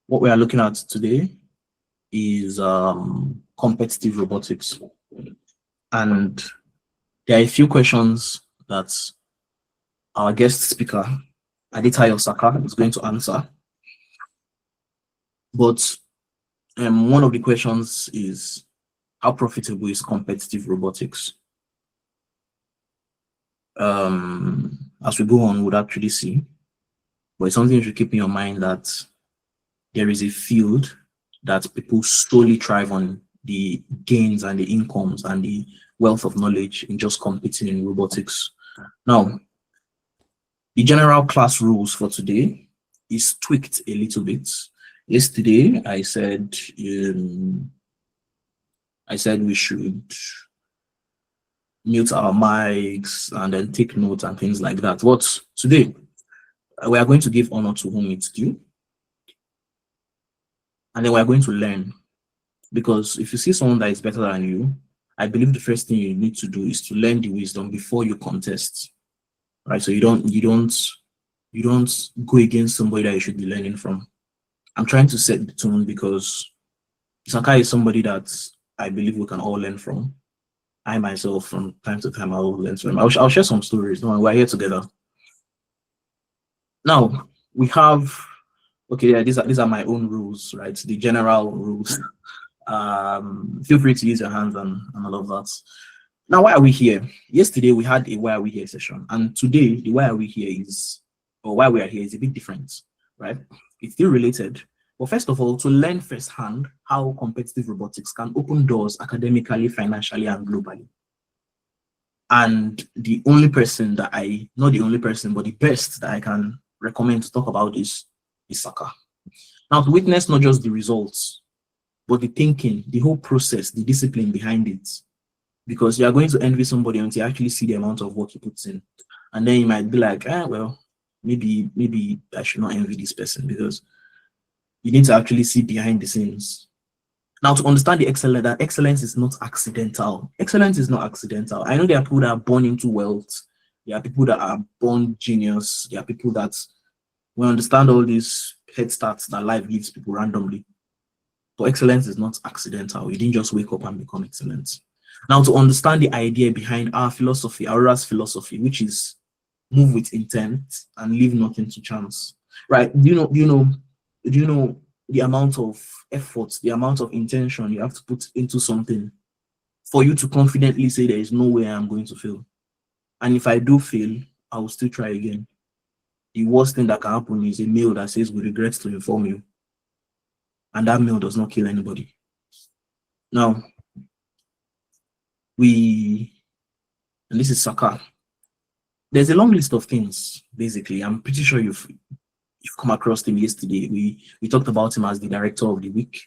What we are looking at today is competitive robotics. And there are a few questions that our guest speaker, Adetayo Saka, is going to answer. But one of the questions is, how profitable is competitive robotics? As we go on, we'll actually see. But it's something you should keep in your mind that there is a field that people solely thrive on the gains and the incomes and the wealth of knowledge in just competing in robotics. Now, the general class rules for today is tweaked a little bit. Yesterday, I said we should mute our mics and then take notes and things like that. But today, we are going to give honor to whom it's due. And then we are going to learn. Because if you see someone that is better than you, I believe the first thing you need to do is to learn the wisdom before you contest. Right? So you don't go against somebody that you should be learning from. I'm trying to set the tone because Saka is somebody that I believe we can all learn from. I myself, from time to time, I will learn from him. I'll share some stories. No, we're here together. Now we have, okay, yeah, these are my own rules, right? The general rules. Feel free to use your hands and all of that. Now, why are we here? Yesterday we had a why are we here session, and today the why are we here is, or why we are here is a bit different, right? It's still related. But first of all, to learn firsthand how competitive robotics can open doors academically, financially, and globally. And the only person that not the only person, but the best that I can recommend to talk about this is Saka. Now, to witness not just the results, but the thinking, the whole process, the discipline behind it. Because you are going to envy somebody until you actually see the amount of work he puts in. And then you might be like, well, maybe I should not envy this person, because you need to actually see behind the scenes. Now, to understand the excellence, that excellence is not accidental. Excellence is not accidental. I know there are people that are born into wealth. There are people that are born genius. There are people that will understand all these head starts that life gives people randomly. But excellence is not accidental. You didn't just wake up and become excellent. Now, to understand the idea behind our philosophy, Aurora's philosophy, which is move with intent and leave nothing to chance. Right? Do you know the amount of effort, the amount of intention you have to put into something for you to confidently say there is no way I'm going to fail? And if I do fail, I will still try again. The worst thing that can happen is a mail that says we regret to inform you. And that mail does not kill anybody. Now, and this is Saka. There's a long list of things, basically. I'm pretty sure you've come across him yesterday. We talked about him as the director of the week.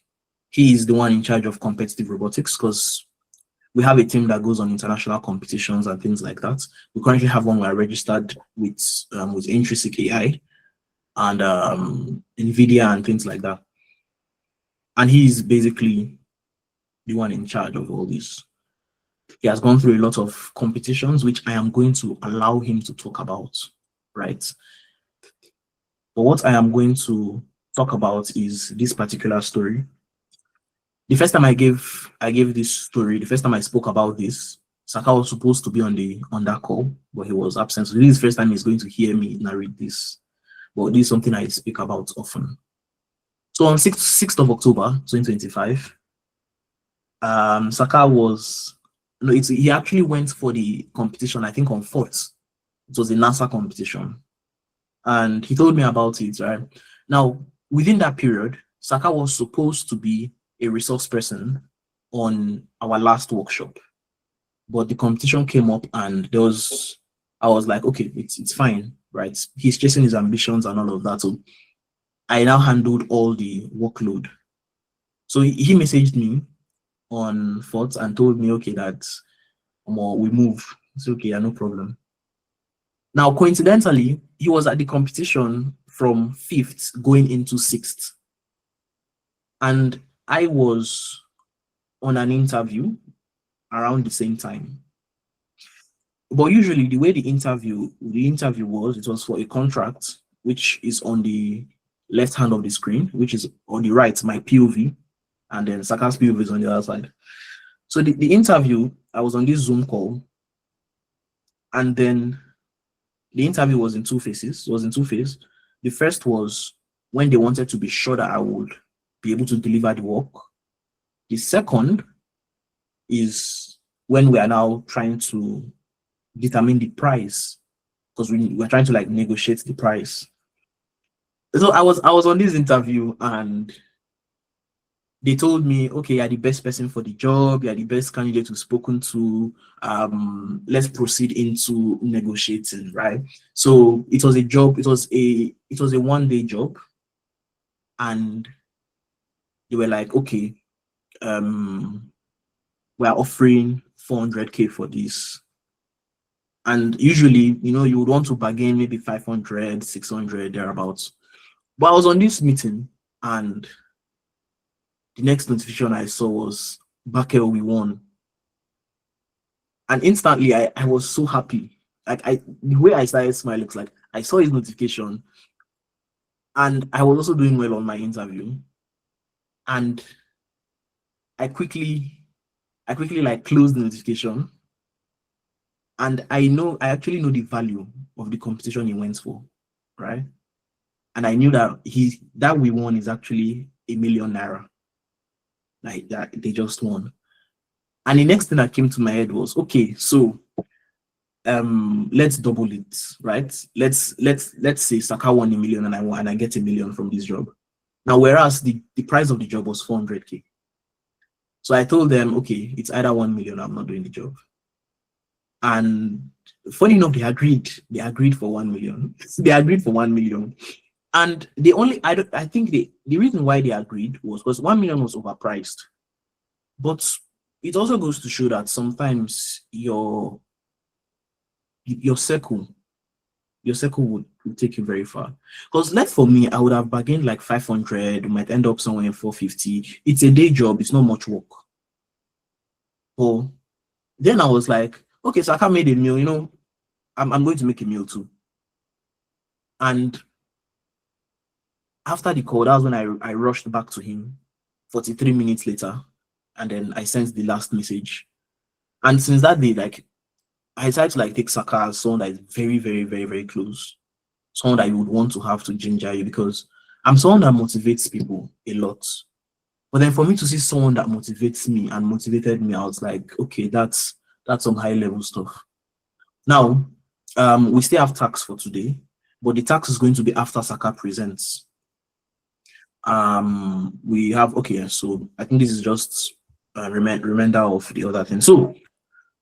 He is the one in charge of competitive robotics, because we have a team that goes on international competitions and things like that. We currently have one where registered with Intrinsic AI and NVIDIA and things like that. And he's basically the one in charge of all this. He has gone through a lot of competitions, which I am going to allow him to talk about, right? But what I am going to talk about is this particular story. The first time I gave this story, the first time I spoke about this, Saka was supposed to be on that call, but he was absent. So this is the first time he's going to hear me narrate this. But this is something I speak about often. So on 6th of October, 2025, Saka he actually went for the competition, I think on 4th. It was a NASA competition. And he told me about it, right? Now, within that period, Saka was supposed to be a resource person on our last workshop. But the competition came up and I was like, okay, it's fine, right? He's chasing his ambitions and all of that. So I now handled all the workload. So he messaged me on 4th and told me, okay, that we move. It's okay, no problem. Now, coincidentally, he was at the competition from 5th going into 6th. And I was on an interview around the same time. But usually the way the interview was, it was for a contract, which is on the left hand of the screen, which is on the right, my POV, and then Saka's POV is on the other side. So the interview, I was on this Zoom call, and then the interview was in two phases. It was in two phases. The first was when they wanted to be sure that I would be able to deliver the work. The second is when we are now trying to determine the price, because we're trying to like negotiate the price. So I was on this interview, and they told me, okay, you're the best person for the job, you're the best candidate we've spoken to. Let's proceed into negotiating, right? So it was a job, it was a 1-day job, and they were like, okay, we're offering 400K for this. And usually, you would want to bargain maybe 500, 600, thereabouts. But I was on this meeting, and the next notification I saw was, Bakel, we won. And instantly, I was so happy. Like, the way I started smiling, it's like, I saw his notification, and I was also doing well on my interview. And I quickly like closed the notification. And I actually know the value of the competition he went for, right? And I knew that that we won is actually ₦1 million. Like that, they just won. And the next thing that came to my head was, okay, so let's double it, right? Let's say Saka won $1 million, and I get $1 million from this job. Now, whereas the price of the job was 400K. So I told them, okay, it's either 1 million, I'm not doing the job. And funny enough, they agreed. They agreed for 1 million. They agreed for 1 million. And I think the reason why they agreed was because 1 million was overpriced. But it also goes to show that sometimes your circle would take you very far. Because like for me, I would have bargained like 500, might end up somewhere in 450. It's a day job, it's not much work. But then I was like, okay, so I can't make a meal, I'm going to make a meal too. And after the call, that was when I rushed back to him 43 minutes later, and then I sent the last message. And since that day, like, I decided to like take Saka as someone that is very, very, very, very close. Someone that you would want to have to ginger you, because I'm someone that motivates people a lot. But then for me to see someone that motivates me and motivated me, I was like, okay, that's some high level stuff. Now, we still have tax for today, but the tax is going to be after Saka presents. We have, okay, so I think this is just a reminder of the other thing. So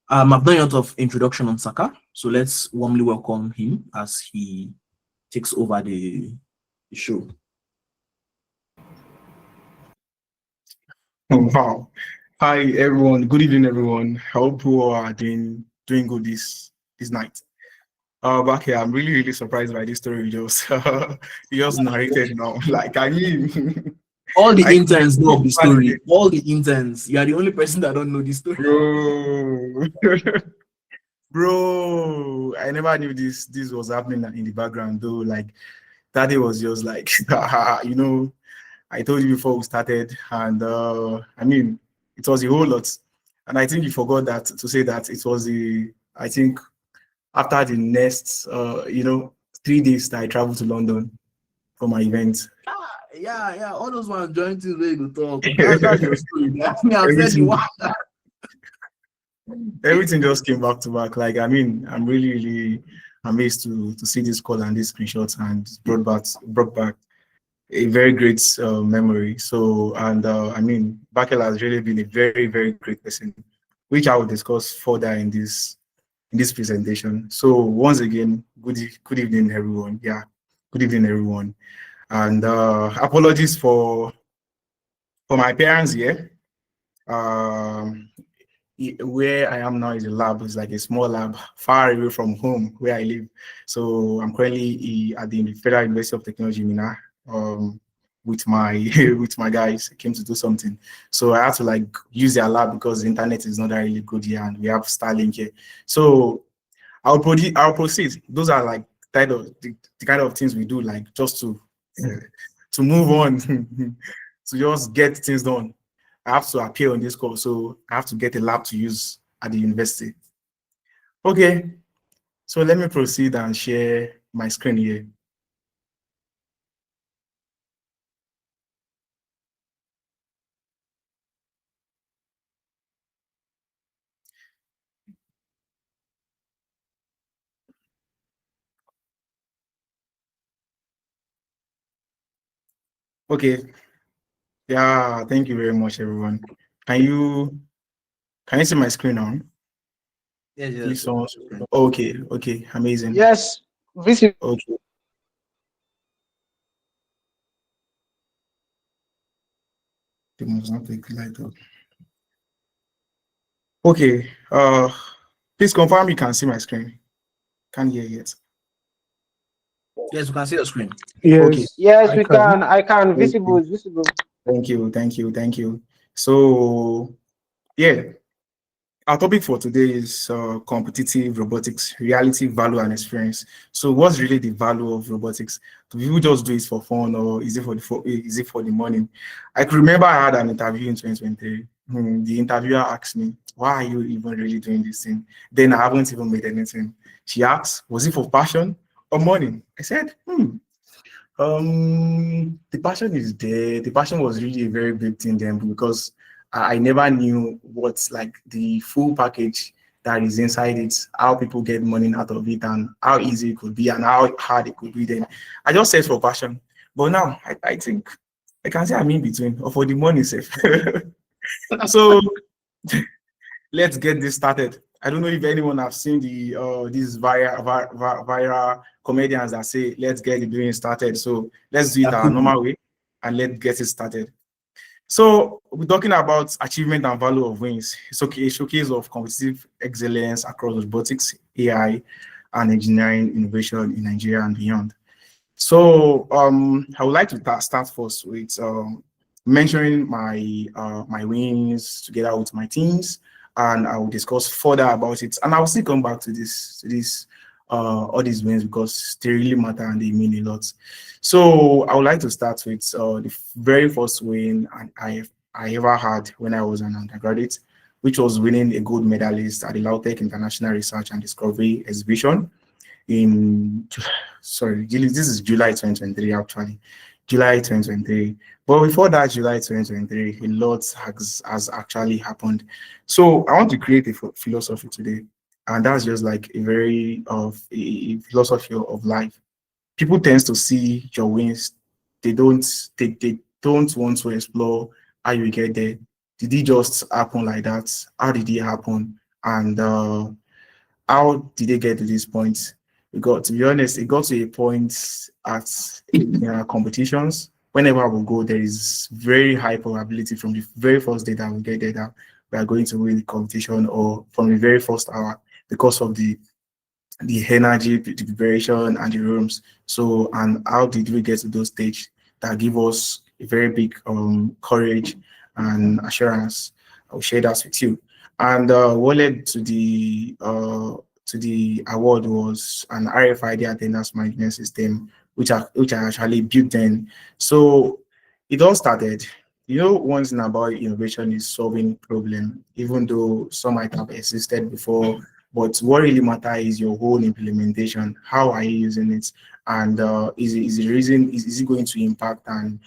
I've done a lot of introduction on Saka, so let's warmly welcome him as he takes over the show. Oh, wow. Hi everyone. Good evening, everyone. I hope you all are doing good this night. Back here, I'm really, really surprised by this story you just narrated now. Like, I mean, all the interns know of the story. All the interns. You are the only person that don't know the story. Bro, I never knew this was happening in the background though. Like, that day was just like, I told you before we started, and I mean, it was a whole lot. And I think you forgot that to say that it was I think after the next 3 days that I traveled to London for my event. Yeah, all those ones joined to where you talk. That's your story. I've said you want that. Everything just came back to back. Like, I mean, I'm really, really amazed to see this call and these screenshots, and brought back a very great memory. So, and I mean, Bakel has really been a very, very great person, which I will discuss further in this presentation. So once again, good evening, everyone. Yeah, good evening, everyone. And apologies for my appearance here. Where I am now is a lab. It's like a small lab far away from home where I live. So I'm currently at the Federal University of Technology, Mina, with my guys. I came to do something. So I had to like use their lab because the internet is not really good here, and we have Starlink here. So I'll proceed. Those are like the kind of things we do, like just to to move on, to just get things done, I have to appear on this course. So I have to get a lab to use at the university. Okay, so let me proceed and share my screen here. Okay, yeah, thank you very much, everyone. Can you see my screen now? Yes, Please, yes. someone. Okay, okay, amazing. Yes, visible. Okay, they must not take light up. Okay, please confirm you can see my screen. Can't hear yet. Yes, you can see the screen. Okay, Yes. Yes, I we can. can. I can. Thank Visible you, is visible. thank you, thank you, thank you. So, yeah, our topic for today is competitive robotics, reality, value, and experience. So, what's really the value of robotics? Do people just do it for fun, or is it is it for the money? I can remember I had an interview in 2023. The interviewer asked me, "Why are you even really doing this thing?" Then I haven't even made anything. She asked, "Was it for passion or money?" I said, the passion is there. The passion was really a very big thing then because I never knew what's like the full package that is inside it, how people get money out of it, and how easy it could be, and how hard it could be. Then I just searched for passion, but now I think I can say I'm in between, or for the money safe. So let's get this started. I don't know if anyone have seen the these viral comedians that say let's get the doing started. So let's do it our normal way and let's get it started. So we're talking about achievement and value of wins. It's okay, a showcase of competitive excellence across robotics, AI, and engineering innovation in Nigeria and beyond. So I would like to start first with mentioning my wins together with my teams, and I will discuss further about it. And I will still come back to this all these wins because they really matter and they mean a lot. So I would like to start with the very first win I ever had when I was an undergraduate, which was winning a gold medalist at the Lautech International Research and Discovery Exhibition in this is July 2023 actually. July 2023. But before that, July 2023, a lot has actually happened. So I want to create a philosophy today, and that's just like a very of a philosophy of life. People tend to see your wins. They don't want to explore how you get there. Did it just happen like that? How did it happen? And how did they get to this point? To be honest, it got to a point at competitions. Whenever we go, there is very high probability from the very first day that we get there that we are going to win the competition, or from the very first hour, because of the energy, the preparation, and the rooms. So, and how did we get to those stage that give us a very big courage and assurance? I'll share that with you. And what led to the award was an RFID attendance management system, which I actually built then. So it all started. You know, one thing about innovation is solving problem, even though some might have existed before. But what really matters is your whole implementation. How are you using it? And is it going to impact and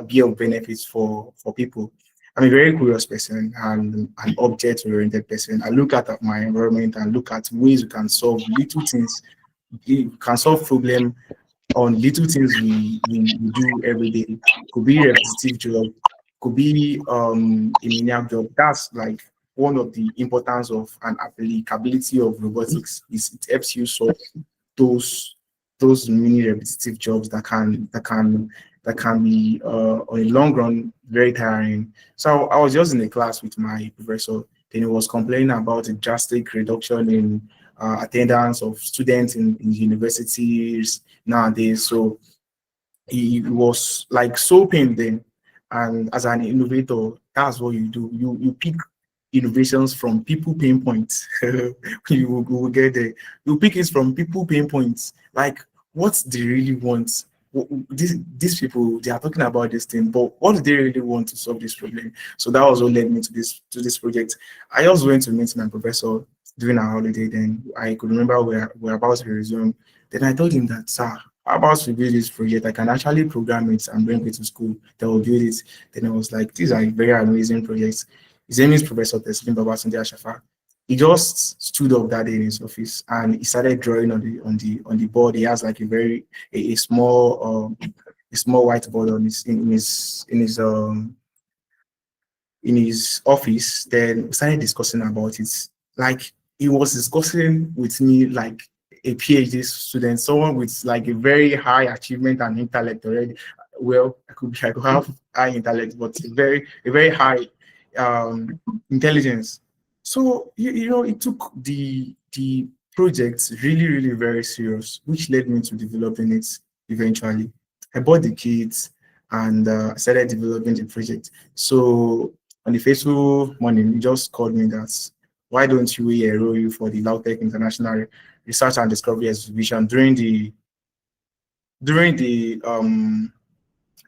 be of benefits for people? I'm a very curious person and an object-oriented person. I look at my environment and look at ways we can solve little things. We can solve problem on little things we do every day. Could be repetitive job, could be a menial job. That's like one of the importance of an applicability of robotics is it helps you solve those mini repetitive jobs that can be on a long run very tiring. So I was just in a class with my professor. Then he was complaining about a drastic reduction in attendance of students in universities nowadays. So he was like so pained then. And as an innovator, that's what you do. You pick innovations from people pain points. You will get there. You pick it from people pain points. Like what they really want. these people, they are talking about this thing, but what do they really want to solve this problem? So that was what led me to this project. I also went to meet my professor during our holiday. Then I could remember we're about to resume. Then I told him that, sir, how about we build this project? I can actually program it and bring it to school. They will build it. Then I was like, these are very amazing projects. His name is Professor Teslim Babatunde Ashafa. He just stood up that day in his office and he started drawing on the board. He has like a small whiteboard on his in his office. Then we started discussing about it. Like he was discussing with me like a PhD student, someone with like a very high achievement and intellect already. Well, I could have high intellect, but a very high intelligence. So it took the project really very serious, which led me to developing it eventually. I bought the kits and started developing the project. So on the fateful morning, he just called me that why don't we enroll you for the Lautech International Research and Discovery Exhibition during the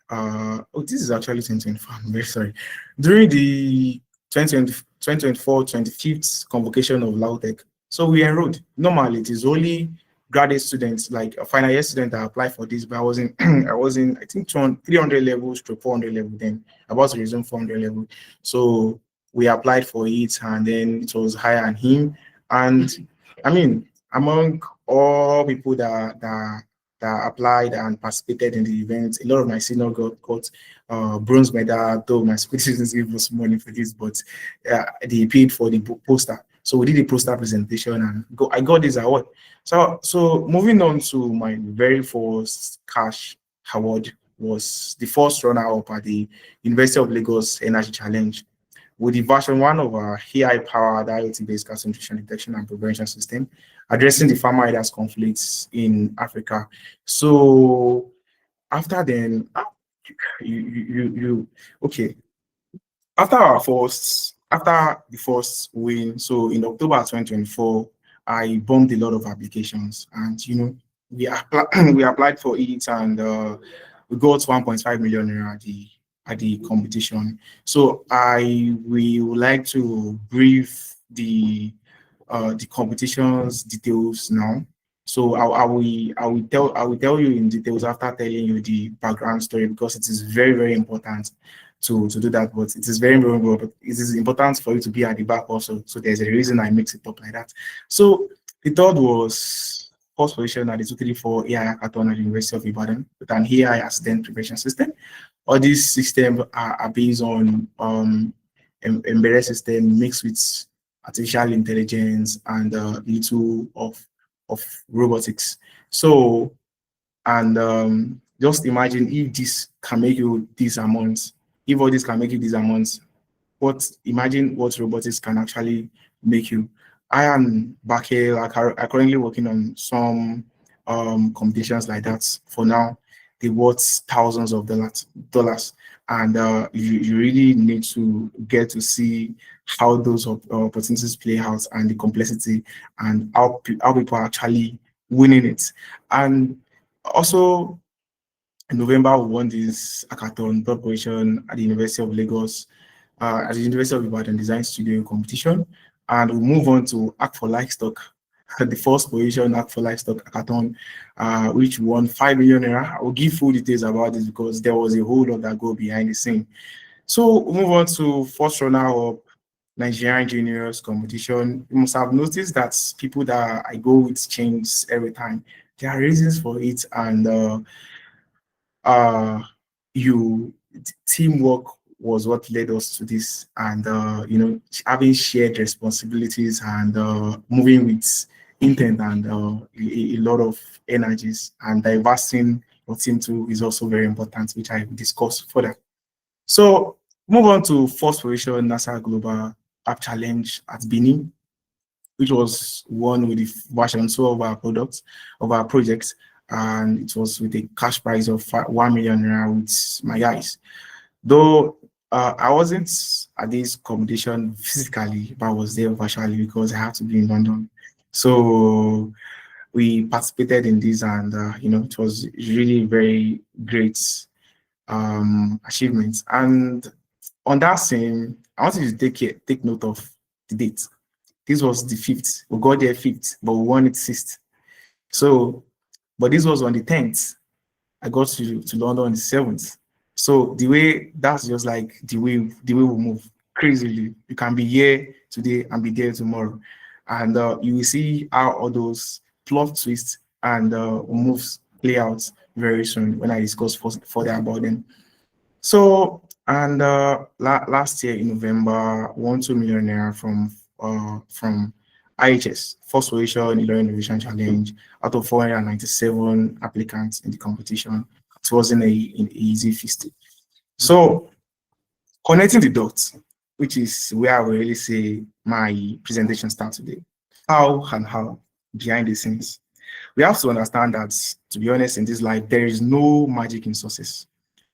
oh, this is actually 2024. I'm very sorry. During the 2024 25th convocation of Lautech. So we enrolled. Normally, it is only graduate students, like a final year student that apply for this, but I was in, I was in, I think 300 levels to 400 level then, about to resume 400 level. So we applied for it and then it was higher on him. And I mean, among all people that applied and participated in the event. A lot of my senior got bronze medal, though my school didn't give us money for this, but they paid for the poster. So we did a poster presentation and I got this award. So moving on to my very first cash award was the first runner-up at the University of Lagos Energy Challenge with the version one of our AI-powered IoT-based gas nutrition detection and prevention system, addressing the farmer herders conflicts in Africa. So after then, okay. After the first win, so in October 2024, I bombed a lot of applications, and we applied for it, and we got 1.5 million naira at the competition. So we would like to brief the competition's details now. So I will tell you in details after telling you the background story, because it is very important to do that. But it is very important. But it is important for you to be at the back also. So there's a reason I mix it up like that. So the third was first position at the 234 AI hackathon at the University of Ibadan with an AI accident prevention system. All these systems are based on embedded system mixed with artificial intelligence and little of robotics. So, and just imagine if this can make you this amount, if all this can make you this amount, imagine what robotics can actually make you. I am back here, I currently working on some competitions like that for now. They worth thousands of dollars, and you really need to get to see how those opportunities play out and the complexity and how people are actually winning it. And also in November, we won this hackathon preparation at the University of Lagos, at the University of Ibadan Design Studio competition. And we move on to Act for Livestock, the first position Act for Livestock hackathon, which won 5 million naira. I will give full details about this because there was a whole lot that go behind the scene. So we move on to first runner up Nigerian juniors competition. You must have noticed that people that I go with change every time. There are reasons for it, and teamwork was what led us to this, and having shared responsibilities and moving with intent and a lot of energies, and diversing your team too is also very important, which I will discuss further. So move on to first position NASA Global App Challenge at Benin, which was won with the version 2 of our projects, and it was with a cash prize of 1 million naira with my guys. Though I wasn't at this competition physically, but I was there virtually because I had to be in London. So we participated in this, and it was really very great achievement. And on that same, I want you to take note of the date. This was the 5th. We got there 5th, but we won it 6th. So, but this was on the 10th. I got to London on the 7th. So the way that's just like the way we move crazily. You can be here today and be there tomorrow, and you will see how all those plot twists and moves play out very soon when I discuss further about them. So, and last year in November, won 2 million naira from IHS, First Solution Innovation Challenge, out of 497 applicants in the competition. It wasn't an easy feast. So, connecting the dots, which is where I will really say my presentation starts today. How behind the scenes. We have to understand that, to be honest, in this life, there is no magic in success.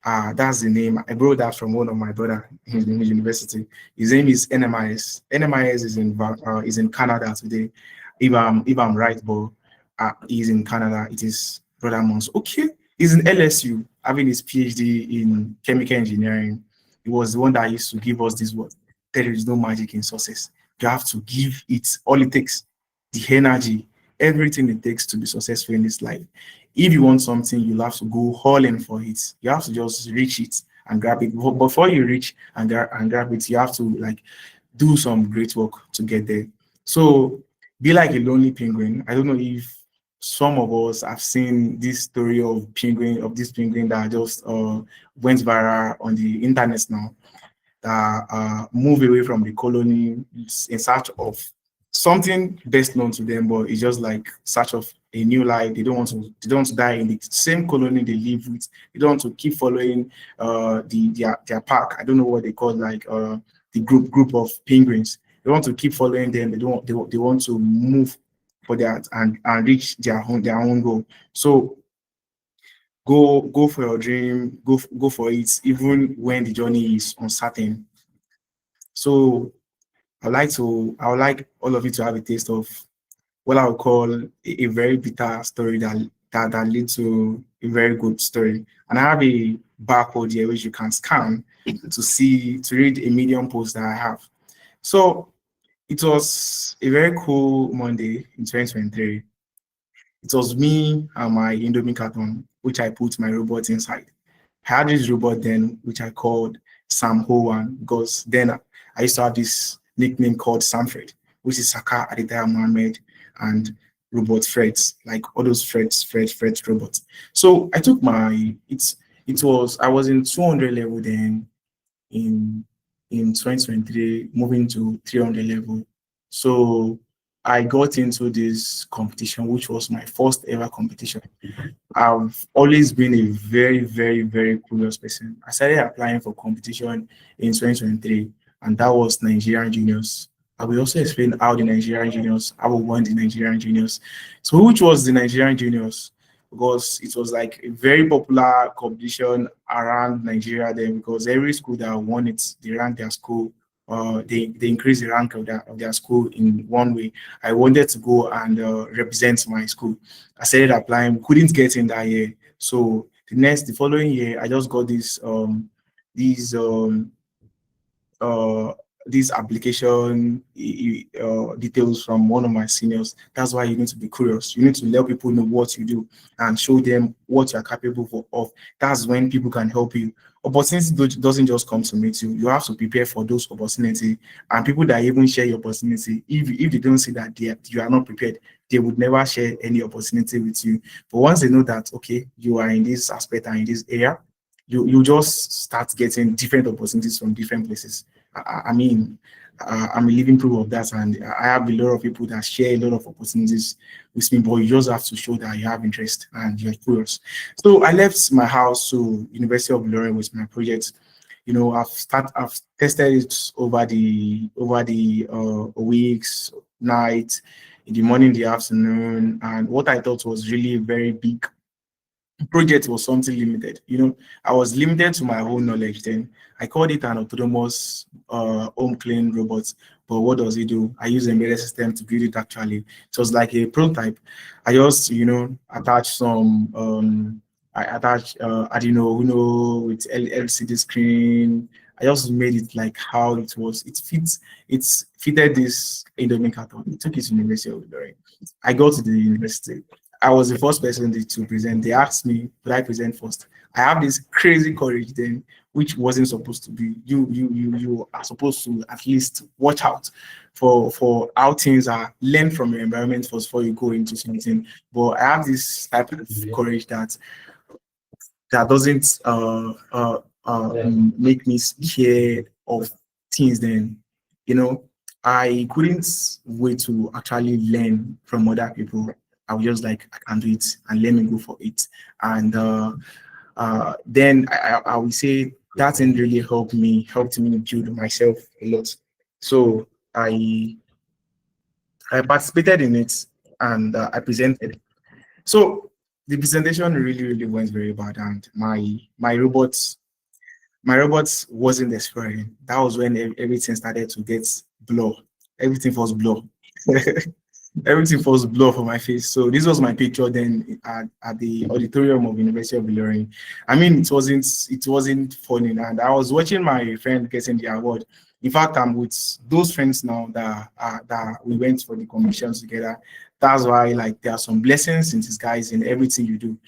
That's the name. I borrowed that from one of my brother in university. His name is NMIS. NMIS is in Canada today. If I'm right, but he's in Canada. It is Brother Mons. Okay, he's in LSU having his PhD in chemical engineering. He was the one that used to give us this word. There is no magic in success. You have to give it all it takes, the energy, everything it takes to be successful in this life. If you want something, you'll have to go all in for it. You have to just reach it and grab it. Before you reach and grab it, you have to like do some great work to get there. So be like a lonely penguin. I don't know if some of us have seen this story of this penguin that just went viral on the internet now, that move away from the colony in search of something best known to them, but it's just like search of a new life. They don't want to die in the same colony they live with. They don't want to keep following their pack. I don't know what they call like the group of penguins. They want to keep following them. They want to move for that and reach their own goal. So go for your dream, go for it, even when the journey is uncertain. So I would like all of you to have a taste of what I would call a very bitter story that leads to a very good story. And I have a barcode here which you can scan to read a Medium post that I have. So it was a very cool Monday in 2023. It was me and my Indomie carton, which I put my robot inside. I had this robot then, which I called Sam Hoan, because then I used to have this nickname called Samfred, which is Saka, Adetayo Mohammed, and robot Freds, like all those Fred robots. So I took I was in 200 level then in 2023, moving to 300 level. So I got into this competition, which was my first ever competition. I've always been a very, very, very curious person. I started applying for competition in 2023, and that was Nigerian Juniors. I will also explain how the Nigerian Juniors, how we won the Nigerian Juniors. So which was the Nigerian Juniors? Because it was like a very popular competition around Nigeria then, because every school that won it, they ranked their school, they increased the rank of their school in one way. I wanted to go and represent my school. I started applying, couldn't get in that year. So the following year, I just got these this application details from one of my seniors. That's why you need to be curious. You need to let people know what you do and show them what you're capable of. That's when people can help you. Opportunity doesn't just come to meet you. You have to prepare for those opportunities, and people that even share your opportunity, if they don't see that you are not prepared, they would never share any opportunity with you. But once they know that, okay, you are in this aspect and in this area, you just start getting different opportunities from different places. I'm a living proof of that, and I have a lot of people that share a lot of opportunities with me, but you just have to show that you have interest and you're curious. So I left my house to University of Lorraine with my project. I've tested it over the weeks, night, in the morning, the afternoon, and what I thought was really a very big project was something limited. I was limited to my own knowledge then. I called it an autonomous home clean robot, But what does it do? I use embedded system to build it actually. So it's like a prototype. I just, attach some I attach Arduino Uno with LCD screen. I just made it like how it was. It's fitted this Indomie carton. It took it to University of Ilorin. I go to the university. I was the first person to present. They asked me, would I present first? I have this crazy courage then, which wasn't supposed to be. You are supposed to at least watch out for how things are. Learn from your environment first before you go into something. But I have this type of courage that doesn't make me scared of things. Then, I couldn't wait to actually learn from other people. I was just like, I can do it, and let me go for it. And then I will say that thing really helped me build myself a lot. So I participated in it, and I presented. So the presentation really went very bad, and my robots wasn't expiring. That was when everything started to get blur. Everything was blur. Everything was blur for my face. So this was my picture then at the auditorium of University of Ilorin. I mean, it wasn't funny, and I was watching my friend getting the award. In fact, I'm with those friends now that we went for the competitions together. That's why, like, there are some blessings in disguise in everything you do.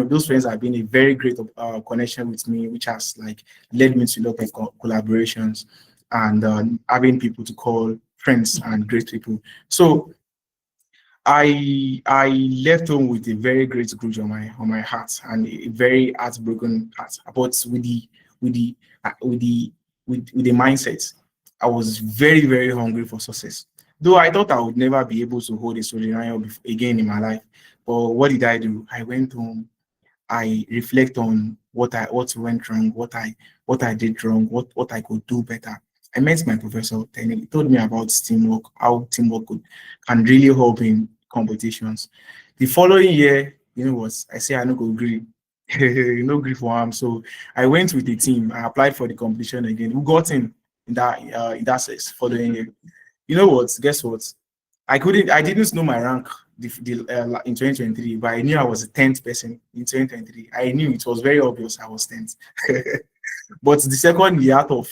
Those friends have been a very great connection with me, which has like led me to a lot of collaborations and having people to call friends and great people. So I left home with a very great grudge on my heart and a very heartbroken heart. But with the mindset, I was very hungry for success. Though I thought I would never be able to hold a soldering iron again in my life. But what did I do? I went home. I reflect on what went wrong, what I did wrong, what I could do better. I met my professor, and he told me about teamwork, how teamwork can really help in competitions. The following year, what I say, I no go agree, no agree for him. So I went with the team. I applied for the competition again. We got in that following year. You know what? Guess what? I didn't know my rank in 2023, but I knew I was the 10th person in 2023. I knew it was very obvious I was 10th. But the second year out of,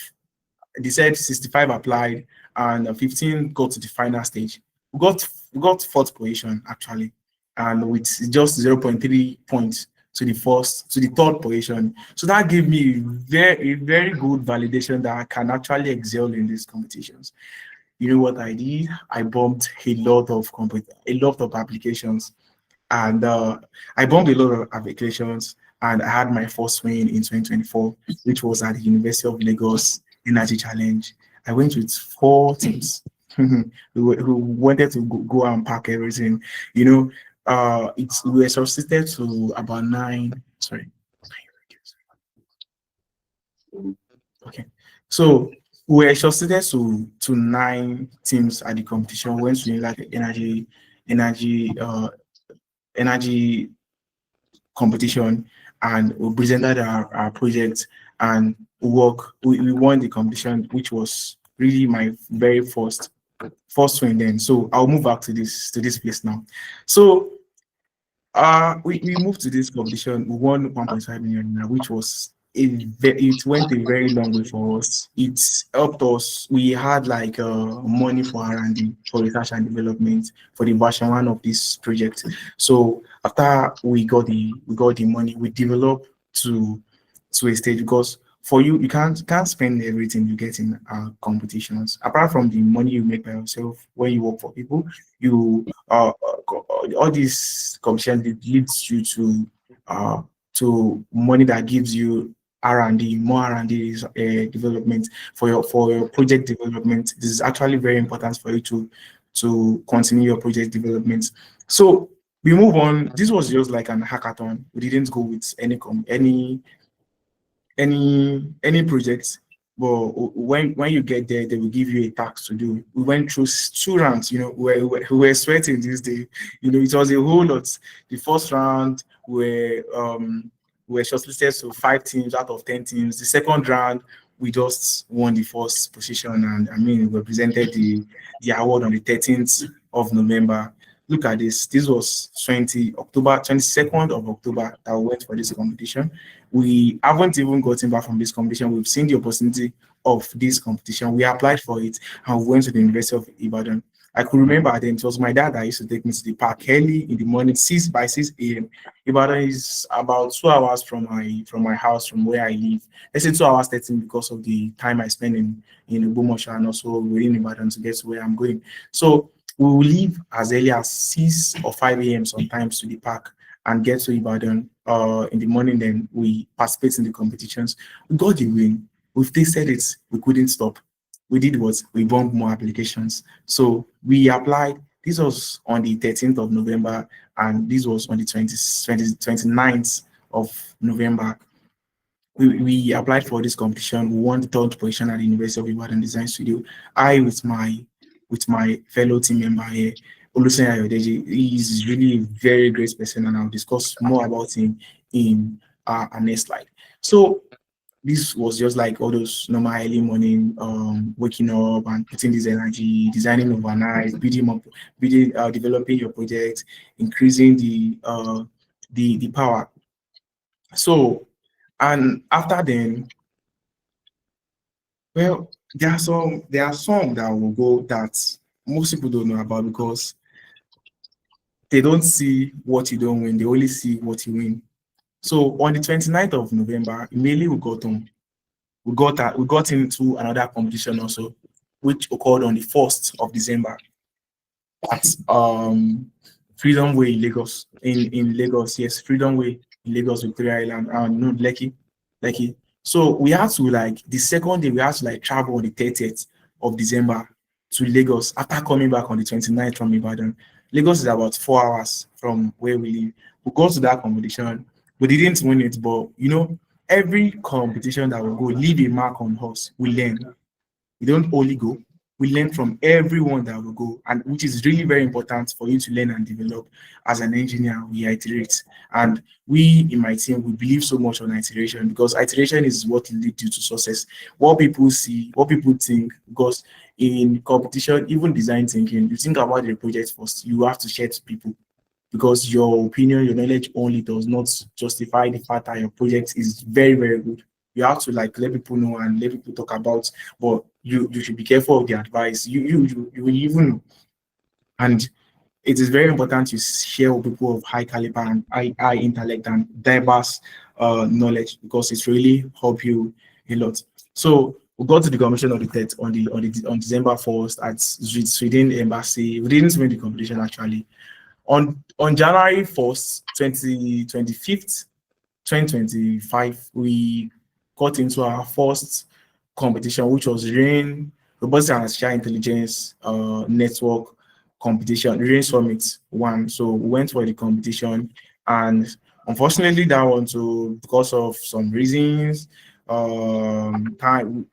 they said 65 applied and 15 got to the final stage. We got fourth position actually, and with just 0.3 points to the third position. So that gave me very good validation that I can actually excel in these competitions. You know what I did? I bumped a lot of applications, and I bumped a lot of applications, and I had my first win in 2024, which was at the University of Lagos Energy Challenge. I went with 4 teams who wanted to go and pack everything. We were substituted to about 9. Sorry. Okay. So we were substituted to 9 teams at the competition. We went to like energy energy competition, and we presented our project, and we won the competition, which was really my very first win then. So I'll move back to this place now. So we moved to this competition. We won 1.5 million, which was it went a very long way for us. It helped us. We had like money for R&D, for research and development, for the version 1 of this project. So after we got the money, we developed to a stage, because for you can't spend everything you get in competitions. Apart from the money you make by yourself when you work for people, you all these competitions, it leads you to money that gives you R&D, more R&D development for your project development. This is actually very important for you to continue your project development. So we move on. This was just like an hackathon. We didn't go with any project, but when you get there, they will give you a task to do. We went through 2 rounds. We were sweating this day. It was a whole lot. The first round, we were shortlisted to 5 teams out of 10 teams. The second round, we just won the first position, and I mean we presented the award on the 13th of November. Look at this. This was 22nd of October that we went for this competition. We haven't even gotten back from this competition. We've seen the opportunity of this competition. We applied for it and we went to the University of Ibadan. I could remember then it was my dad that used to take me to the park early in the morning, 6 a.m. Ibadan is about 2 hours from my house, from where I live. Let's say 2 hours 13 because of the time I spend in Ubumosha and also within Ibadan to get to where I'm going. So we will leave as early as 6 or 5 a.m. sometimes to the park and get to Ibadan in the morning. Then we participate in the competitions. We got the win. We've tasted it. We couldn't stop. We did what? We bumped more applications. So we applied. This was on the 13th of November, and this was on the 29th of November. We applied for this competition. We won the third position at the University of Ibadan Design Studio. I with my fellow team member here, Olusegun Ayodeji. He is really a very great person, and I'll discuss more about him in our next slide. So this was just like all those normal early morning, waking up and putting this energy, designing overnight, developing your project, increasing the power. So, and after then, well, there are some that will go that most people don't know about because they don't see what you don't win, they only see what you win. So on the 29th of November, immediately we got home. We got into another competition also, which occurred on the 1st of December at Freedom Way in Lagos. In Lagos, yes, Freedom Way in Lagos, Victoria Island, no, Lekki. So we had to the second day we had to travel on the 30th of December to Lagos after coming back on the 29th from Ibadan. Lagos is about 4 hours from where we live. We got to that competition. We didn't win it, but every competition that we go, leave a mark on us. We learn. We don't only go. We learn from everyone that we go, and which is really very important for you to learn and develop. As an engineer, we iterate, and we in my team we believe so much on iteration because iteration is what leads you to success. What people see, what people think, because in competition, even design thinking, you think about the project first. You have to share to people because your opinion, your knowledge only does not justify the fact that your project is very, very good. You have to let people know and let people talk about, but you should be careful of the advice. You will even know. And it is very important to share with people of high caliber and high intellect and diverse knowledge because it's really help you a lot. So we got to the competition of the TED on December 1st at Sweden Embassy. We didn't win the competition actually. On January 1st, 2025, we got into our first competition, which was RAIN, Robotics and Artificial Intelligence Network competition, RAIN Summit 1. So we went for the competition, and unfortunately, that one too, because of some reasons, time,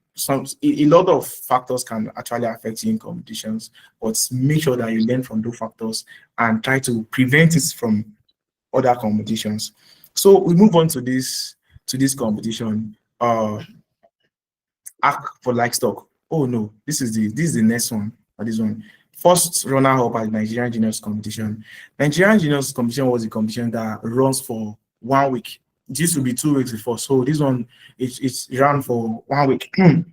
a lot of factors can actually affect you in competitions, but make sure that you learn from those factors and try to prevent it from other competitions. So we move on to this competition. Act for livestock. Oh no, this is the next one. Or this one. First runner-up at Nigerian Juniors competition. Nigerian Juniors competition was a competition that runs for 1 week. It used to be 2 weeks before. So this one it's ran for 1 week. I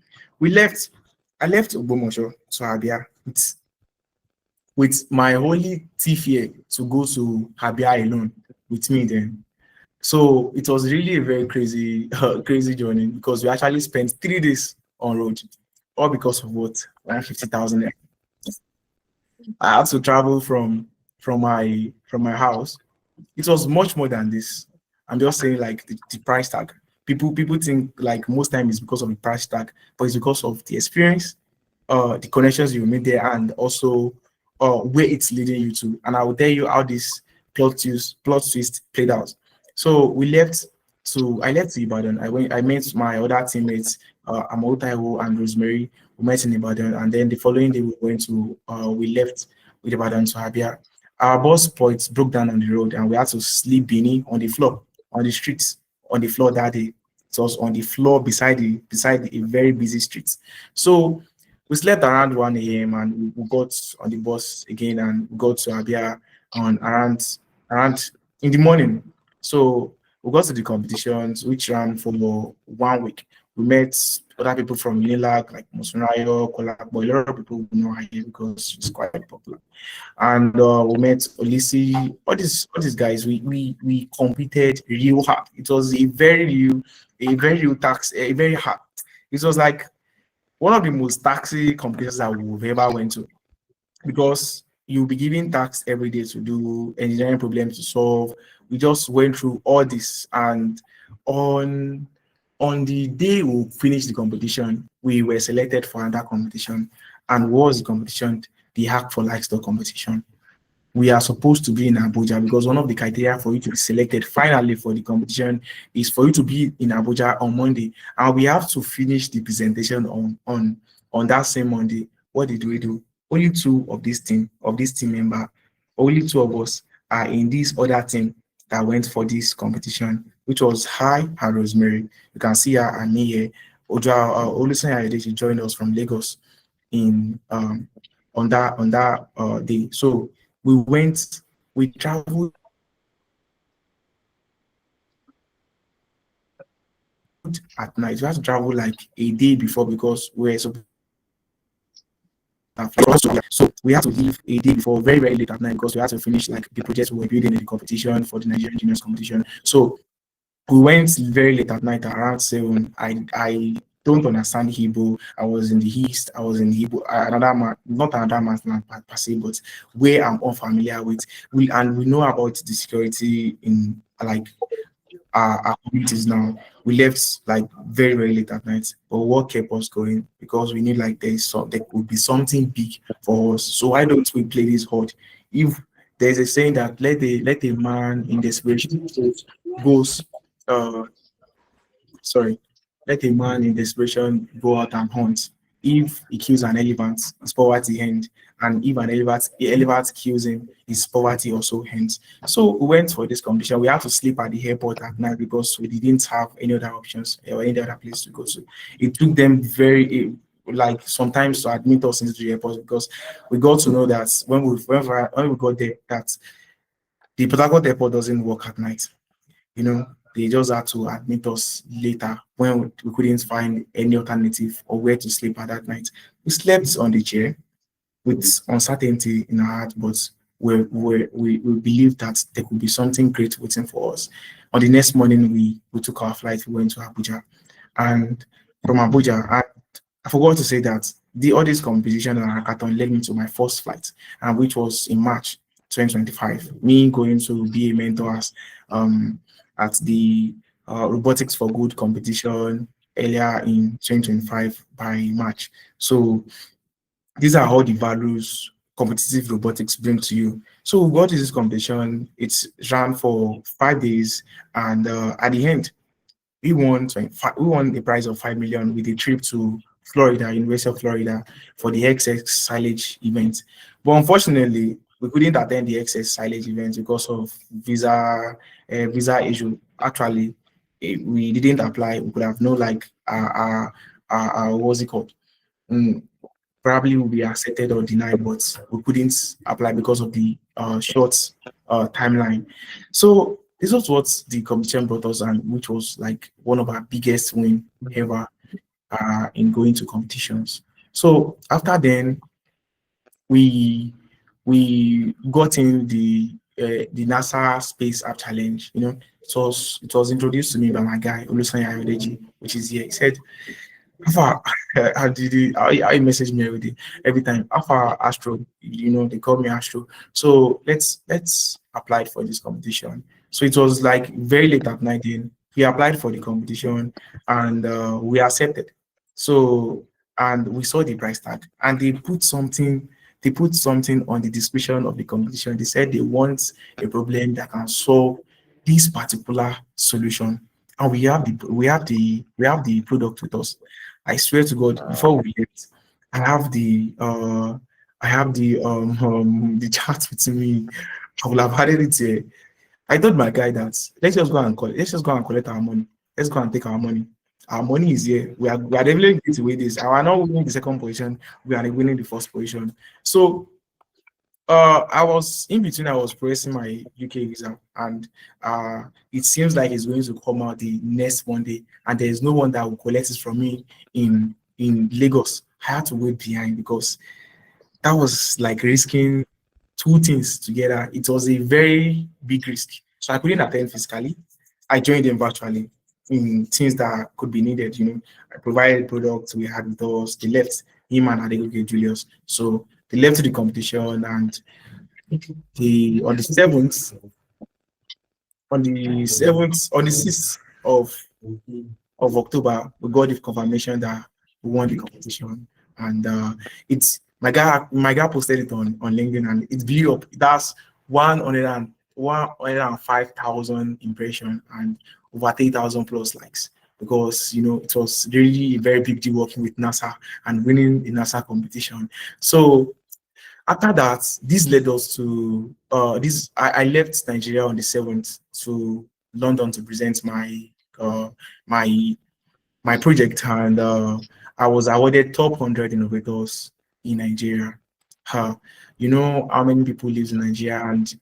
left Ubomosho to Abia with my holy thief here to go to Abia alone with me then. So it was really a very crazy journey because we actually spent 3 days on road, all because of what? 150,000. I had to travel from my house. It was much more than this. I'm just saying the price tag. People think most time it's because of the price tag, but it's because of the experience, the connections you made there, and also where it's leading you to. And I will tell you how this plot twist played out. So I left to Ibadan. I met my other teammates, Adetayo and Rosemary. We met in Ibadan, and then the following day we left with Ibadan to Abia. Our bus points broke down on the road, and we had to sleep beanie on the floor, on the streets, on the floor that day It was on the floor beside a very busy street. So we slept around 1 a.m. and we got on the bus again and we got to Abia on around in the morning. So we got to the competitions, which ran for 1 week. We met other people from Unilag, like Mosunayo, Kolakbo, a lot of people we know are here because it's quite popular. And we met Olisi, all these guys. We competed real hard. It was a very real tax, a very hard. It was like one of the most taxing competitions that we've ever went to, because you'll be given tasks every day to do, engineering problems to solve. We just went through all this, and on the day we finished the competition, we were selected for another competition. And what was the competition? The Hack for Livestock competition. We are supposed to be in Abuja because one of the criteria for you to be selected finally for the competition is for you to be in Abuja on Monday, and we have to finish the presentation on that same Monday. What did we do? Only two of this team member, only two of us are in this other team that went for this competition, which was Hi and Rosemary. You can see her and me here. Olusegun Adedeji joined us from Lagos in on that day. So we traveled at night. We had to travel like a day before because we're supposed so we had to leave a day before, very, very late at night, because we had to finish like the project we were building in the competition for the Nigerian juniors competition. So we went very late at night, around 7. I don't understand Hebrew. I was in the East. I was in Hebrew. Another man, not another man's land per se, but where I'm unfamiliar with. We know about the security in like our communities now. We left like very, very late at night. But what kept us going? Because we knew like there could be something big for us. So why don't we play this hard? If there's a saying that let a man in desperation goes sorry, let a man in desperation go out and hunt. If he kills an elephant, his poverty ends. And if the elephant kills him, his poverty also ends. So we went for this competition. We had to sleep at the airport at night because we didn't have any other options or any other place to go to. It took them like sometimes to admit us into the airport, because we got to know that when we got there that the Port Harcourt airport doesn't work at night. They just had to admit us later when we couldn't find any alternative or where to sleep at that night. We slept on the chair with uncertainty in our heart, but we believed that there could be something great waiting for us. On the next morning, we took our flight. We went to Abuja, and from Abuja, I forgot to say that all this competition and hackathon led me to my first flight, and which was in March 2025. Me going to be a mentor at the Robotics for Good competition earlier in 2025 by March. So these are all the values competitive robotics bring to you. So what is this competition? It's ran for 5 days, and at the end, we won a prize of 5 million with a trip to Florida, University of Florida, for the XS silage event. But unfortunately, we couldn't attend the XS silage event because of visa issue. Actually, we didn't apply. We could have known like what's it called? Probably will be accepted or denied, but we couldn't apply because of the short timeline. So this was what the competition brought us, and which was like one of our biggest win ever in going to competitions. So after then, we got in the NASA Space App Challenge. It was introduced to me by my guy Olusegun Adedeji, which is here. He said, I message me every time. Alpha Astro, they call me Astro. So let's apply for this competition. So it was like very late at night. Then we applied for the competition, and we accepted. So, and we saw the price tag, and they put something on the description of the competition. They said they want a problem that can solve this particular solution, and we have the product with us. I swear to God, before we left, I have the chat with me. I will have added it here. I told my guy that let's just go and collect our money. let's go and take our money. Our money is here. We are definitely going to win this. We are not winning the second position. We are winning the first position. So I was in between. I was pressing my UK visa, and it seems like it's going to come out the next Monday, and there is no one that will collect it from me in Lagos. I had to wait behind because that was like risking two things together. It was a very big risk, so I couldn't attend physically. I joined them virtually in things that could be needed. I provided products we had with us. They left him and Adegoke Julius, so they left to the competition, and the on the seventh, on the 6th of October, we got the confirmation that we won the competition, and it's my guy posted it on LinkedIn, and it blew up. That's 105,000 impression and over 3,000 plus likes, because it was really a very big deal working with NASA and winning the NASA competition. So after that, this led us to this. I left Nigeria on the 7th to London to present my my project, and I was awarded top 100 innovators in Nigeria. You know how many people live in Nigeria, and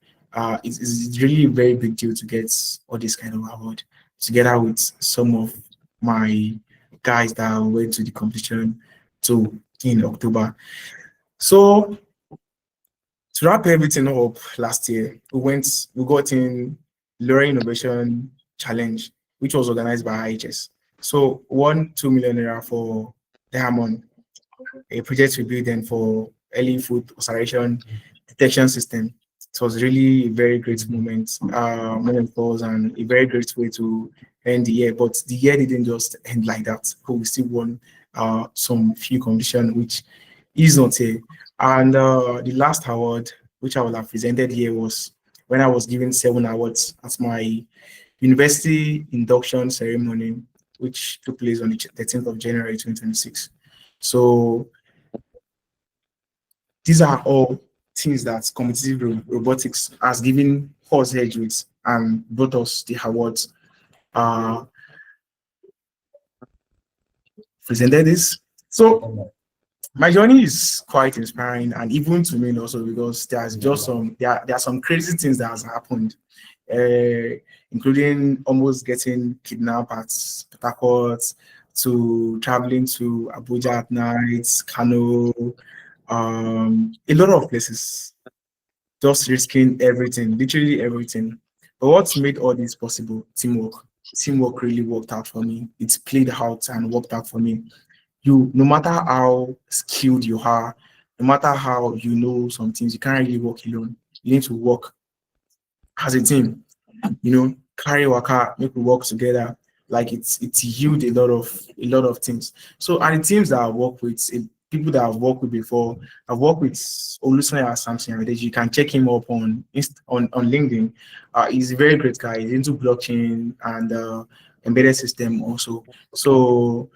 it's really a very big deal to get all this kind of award together with some of my guys that went to the competition to in October. So to wrap everything up, last year we got in Lorry Innovation Challenge, which was organized by IHS. So won 2 million naira for Diamond, a project we built then for early food ulceration detection system. It was really a very great moment for us, and a very great way to end the year. But the year didn't just end like that. We still won some few competitions, which is not here. And the last award, which I will have presented here, was when I was given 7 awards at my university induction ceremony, which took place on the 13th of January 2026. So these are all things that competitive robotics has given us edge with and brought us the awards. Presented this. So my journey is quite inspiring, and even to me also, because there's just there are some crazy things that has happened, including almost getting kidnapped at Port Harcourt, to traveling to Abuja at night, Kano, a lot of places, just risking everything, literally everything. But what made all this possible? Teamwork. Teamwork really worked out for me. It's played out and worked out for me. No matter how skilled you are, no matter how you know some things, you can't really work alone. You need to work as a team. Carry worker, make we work together. Like it's yield a lot of things. So, and the teams that I work with, people that I've worked with before, I've worked with Olusanya Samson Adeji. You can check him up on LinkedIn. He's a very great guy. He's into blockchain and embedded system also. So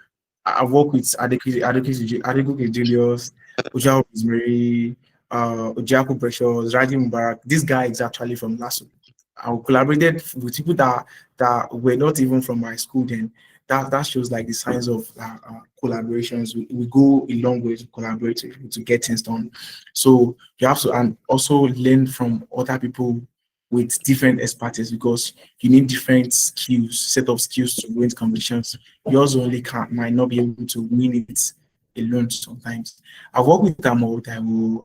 I've worked with Adegoke Julius, Ujao Rosemary, Ojiako Precious, Raji Mubarak. This guy is actually from LASU. I collaborated with people that were not even from my school then. That shows like the signs of collaborations. We go a long way to collaborate to get things done. So you have to, and also learn from other people with different expertise, because you need different skills, set of skills to win competitions. You also might not be able to win it alone sometimes. I work with Tamo,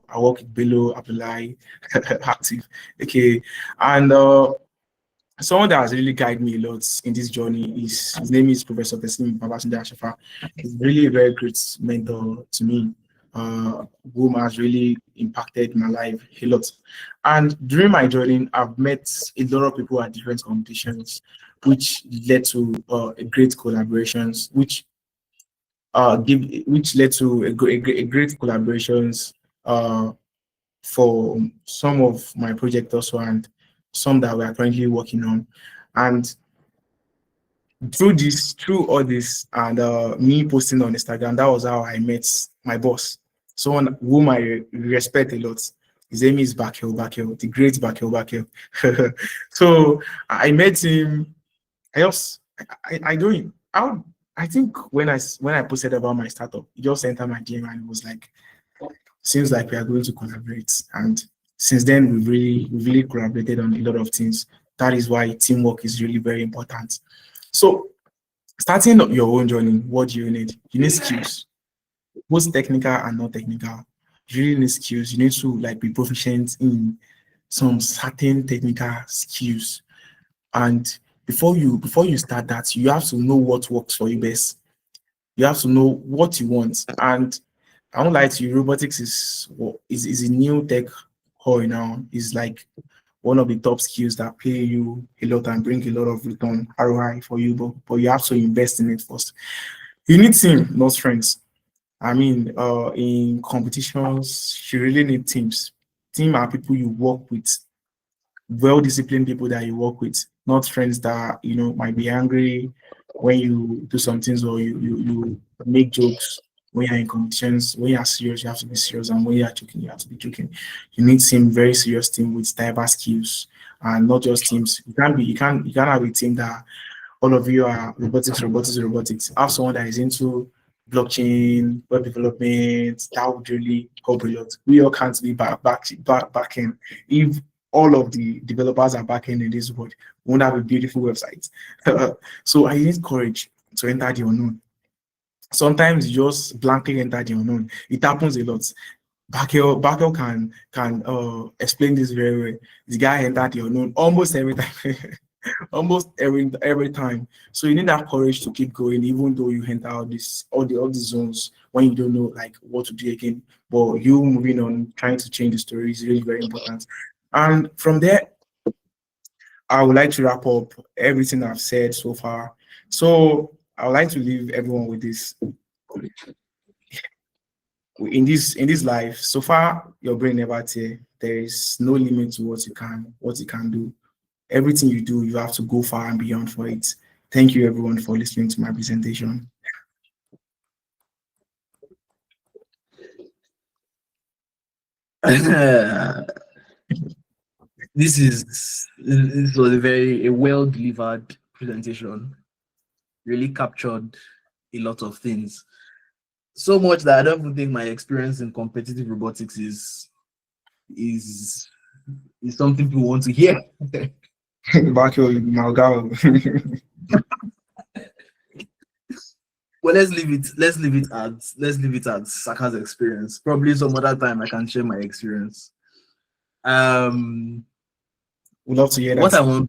I work with Bello, Abdullahi, Active, okay, and someone that has really guided me a lot in this journey is, his name is Professor Teslim Babatunde Ashafa. He's really a very great mentor to me, whom has really impacted my life a lot. And during my journey, I've met a lot of people at different competitions, which led to a great collaborations, which led to a great collaborations for some of my project also, and some that we are currently working on. And through all this, and me posting on Instagram, that was how I met my boss, someone whom I respect a lot. His name is Bakel, the great Bakel. So I met him. I just I don't. I think when I posted about my startup, it just entered my DM and it was like, seems like we are going to collaborate. And since then, we've really collaborated on a lot of things. That is why teamwork is really very important. So, starting your own journey, what do you need? You need skills, both technical and not technical. You really need skills. You need to like be proficient in some certain technical skills. And before you start that, you have to know what works for you best. You have to know what you want. And I won't lie to you, robotics is a new tech hobby now. It's like one of the top skills that pay you a lot and bring a lot of return ROI for you, but you have to invest in it first. You need team, not friends. I mean, in competitions, you really need teams. Team are people you work with, well-disciplined people that you work with, not friends that might be angry when you do some things, or you make jokes when you're in competitions. When you're serious, you have to be serious, and when you're joking, you have to be joking. You need team, very serious team with diverse skills, and not just teams. You can't have a team that all of you are robotics. Have someone that is into blockchain, web development. That would really help a lot. We all can't be back in. If all of the developers are back in this world, we won't have a beautiful website. So I need courage to enter the unknown. Sometimes you just blankly enter the unknown. It happens a lot. Bakel can explain this very well. The guy entered the unknown almost every time. Almost every time. So you need that courage to keep going, even though you enter all these zones when you don't know like what to do again. But you moving on, trying to change the story is really very important. And from there, I would like to wrap up everything I've said so far. So I would like to leave everyone with this. In this life, so far your brain never tell. There is no limit to what you can do. Everything you do, you have to go far and beyond for it. Thank you everyone for listening to my presentation. This was a well delivered presentation. Really captured a lot of things. So much that I don't even think my experience in competitive robotics is something people want to hear. Bakel Malgao. Well, let's leave it at Saka's experience. Probably some other time I can share my experience. Would love to hear What that.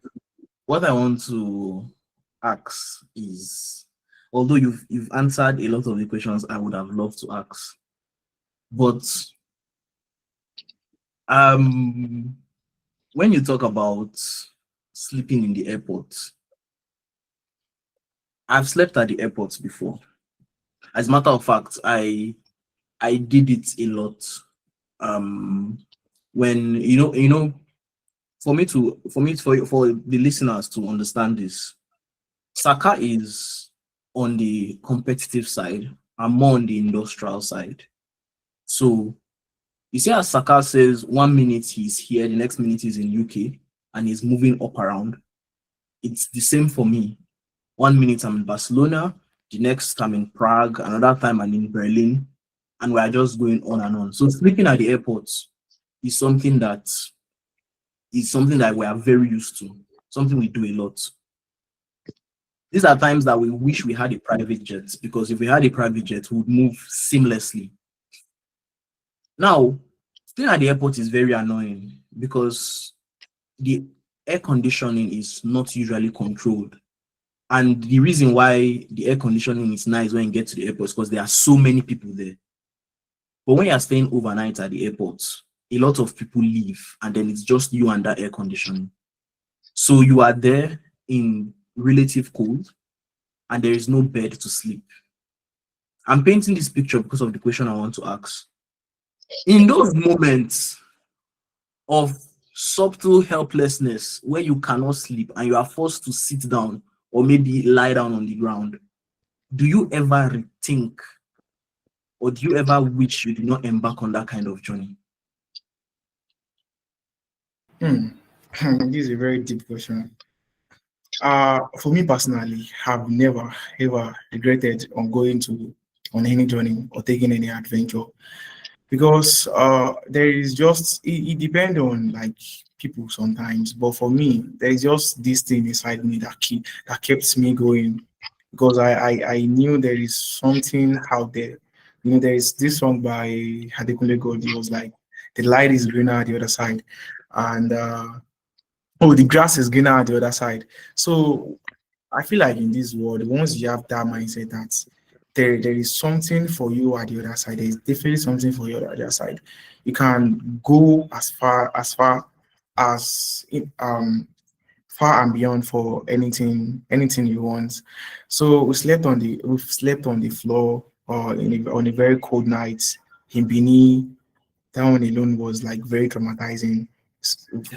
what I want to ask is, although you've answered a lot of the questions I would have loved to ask, but when you talk about sleeping in the airport, I've slept at the airport before. As a matter of fact, I did it a lot. When for the listeners to understand this, Saka is on the competitive side. I'm more on the industrial side. So you see, as Saka says, 1 minute he's here, the next minute he's in UK, and he's moving up around. It's the same for me. 1 minute I'm in Barcelona, the next I'm in Prague, another time I'm in Berlin, and we're just going on and on. So sleeping at the airports is something that we are very used to, something we do a lot. These are times that we wish we had a private jet, because if we had a private jet, we would move seamlessly. Now, staying at the airport is very annoying because the air conditioning is not usually controlled. And the reason why the air conditioning is nice when you get to the airport is because there are so many people there. But when you're staying overnight at the airport, a lot of people leave, and then it's just you and that air conditioning. So you are there in relative cold, and there is no bed to sleep. I'm painting this picture because of the question I want to ask. In those moments of subtle helplessness where you cannot sleep and you are forced to sit down or maybe lie down on the ground, do you ever rethink, or do you ever wish you did not embark on that kind of journey? This is a very deep question. For me personally, have never ever regretted on going on any journey or taking any adventure, because there is just it depends on like people sometimes, but for me there is just this thing inside me that kept me going, because I knew there is something out there. There is this song by Adekunle Gold. It was like, the light is greener at the other side, and oh, the grass is greener at the other side. So I feel like in this world, once you have that mindset that there is something for you at the other side, there is definitely something for you at the other side. You can go as far and beyond for anything you want. So we've slept on the floor on a very cold night in Bini. That one alone was like very traumatizing.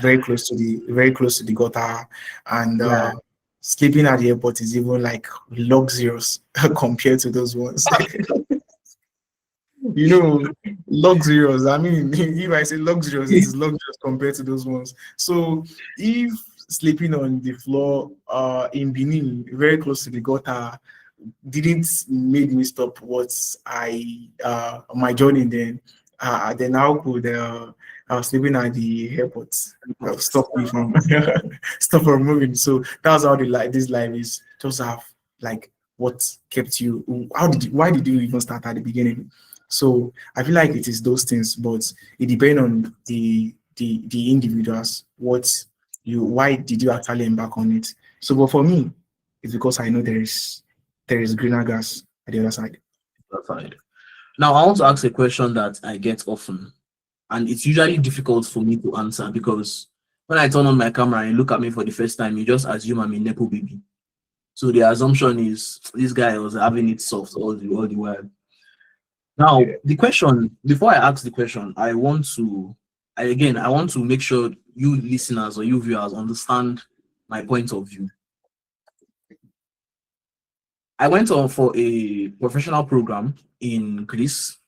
Very close to the gutter, and Yeah. sleeping at the airport is even like luxurious compared to those ones. you know, Luxurious. I mean, if I say luxurious, it is luxurious compared to those ones. So if sleeping on the floor in Benin, very close to the gutter, didn't make me stop what I my journey, then how could sleeping at the airport stop me from stop from moving? So that's how this life is. Just have like what kept you. Why did you even start at the beginning? So I feel like it is those things, but it depends on the individuals. Why did you actually embark on it? So, but for me, it's because I know there is greener grass at the other side. Aside. Now, I want to ask a question that I get often, and it's usually difficult for me to answer because when I turn on my camera and you look at me for the first time, you just assume I'm a Nepo baby. So the assumption is this guy was having it soft all the while. Now, the question, before I ask the question, I want to make sure you listeners or you viewers understand my point of view. I went on for a professional program in Greece,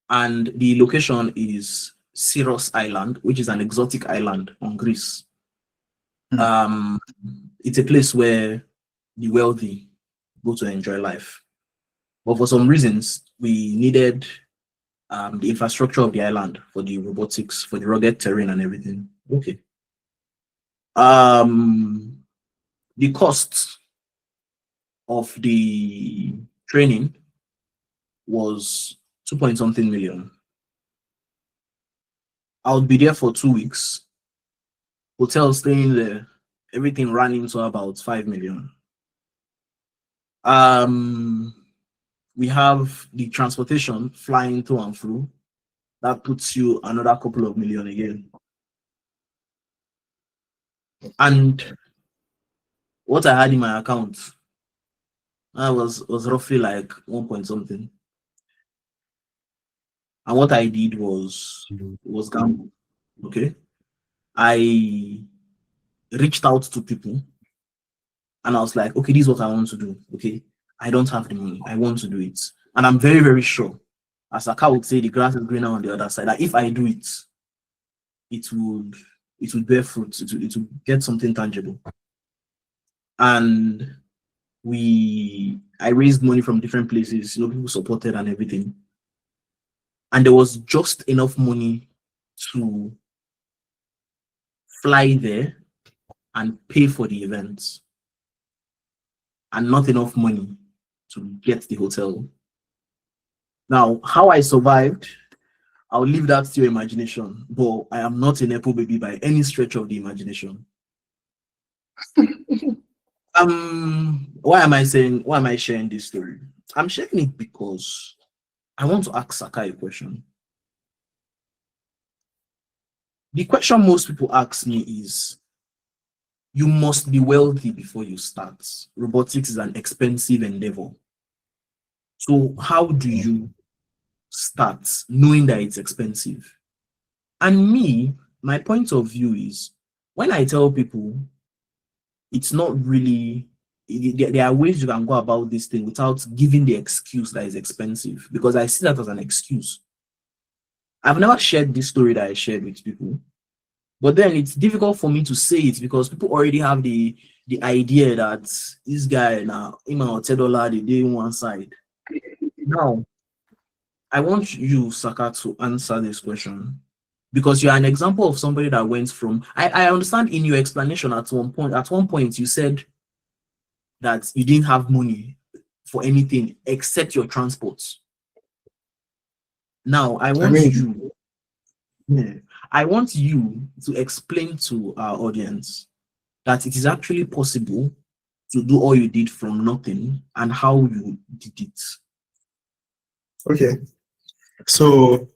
and the location is Syros Island, which is an exotic island on Greece. Hmm. It's a place where the wealthy go to enjoy life. But for some reasons, we needed the infrastructure of the island for the robotics, for the rugged terrain and everything. Okay. The cost of the training was 2 point something million. I would be there for 2 weeks. Hotel staying there, everything ran into about 5 million. We have the transportation flying to and through. That puts you another couple of million again. And what I had in my account, I was roughly like 1 point something. And what I did was gamble. Okay. I reached out to people and I was like, okay, this is what I want to do. Okay. I don't have the money. I want to do it. And I'm very, very sure, as Saka would say, the grass is greener on the other side. That if I do it, it would bear fruit. It would get something tangible. And I raised money from different places, people supported and everything. And there was just enough money to fly there and pay for the events, and not enough money to get the hotel. Now, how I survived, I'll leave that to your imagination, but I am not a Nepo baby by any stretch of the imagination. Why am I sharing this story? I'm sharing it because I want to ask Saka a question. The question most people ask me is, you must be wealthy before you start. Robotics is an expensive endeavor. So how do you start knowing that it's expensive? And my point of view is, when I tell people it's not really, there are ways you can go about this thing without giving the excuse that it's expensive, because I see that as an excuse. I've never shared this story that I shared with people, But then it's difficult for me to say it because people already have the idea that this guy now, him and $10 they day one side. Now, I want you, Saka, to answer this question because you're an example of somebody that went from. I understand in your explanation at one point. At one point, you said that you didn't have money for anything except your transport. Now, I want you. Yeah, I want you to explain to our audience that it is actually possible to do all you did from nothing and how you did it. Okay. So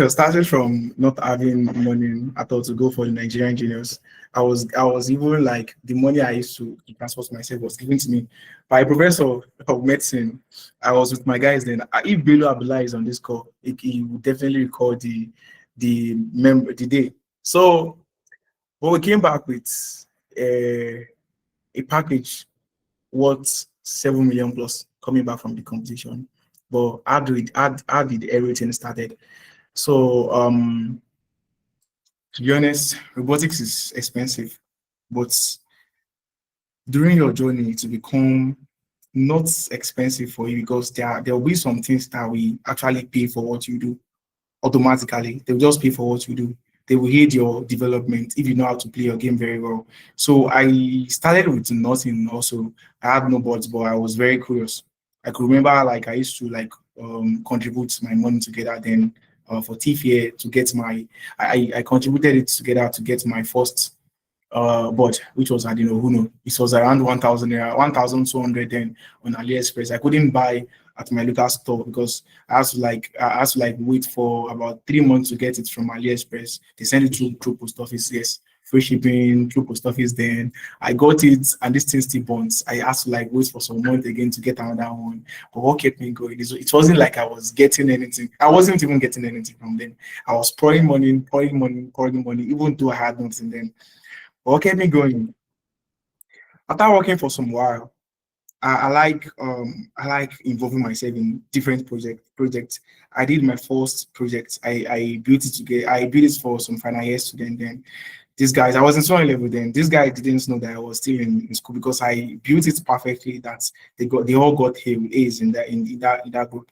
started from not having money at all to go for the Nigerian juniors. I was even like the money I used to transport myself was given to me by a professor of medicine. I was with my guys then. If Bello Abdullah is on this call, he would definitely recall the day. So when we came back with a package worth 7 million plus coming back from the competition. But how did everything started? So to be honest, robotics is expensive, but during your journey to become not expensive for you because there will be some things that we actually pay for what you do automatically. They'll just pay for what you do. They will aid your development if you know how to play your game very well. So I started with nothing also. I had no boards, but I was very curious. I could remember like I used to like contribute my money together then for TFA to get my I contributed it together to get my first board, which was Adeno. It was around 1,000 naira, 1,200 then on AliExpress. I couldn't buy at my local store because I had to like wait for about 3 months to get it from AliExpress. They sent it through post office, yes, free shipping through post office. Then I got it, and this thing still burns. I had to like wait for some month again to get another one. But what kept me going is it wasn't like I was getting anything. I wasn't even getting anything from them. I was pouring money, even though I had nothing then. But what kept me going? After working for some while, I like involving myself in different projects. I did my first project. I built it together. I built it for some final year student. Then these guys, I was in 2 level then. This guy didn't know that I was still in school because I built it perfectly. That they all got A's in that group.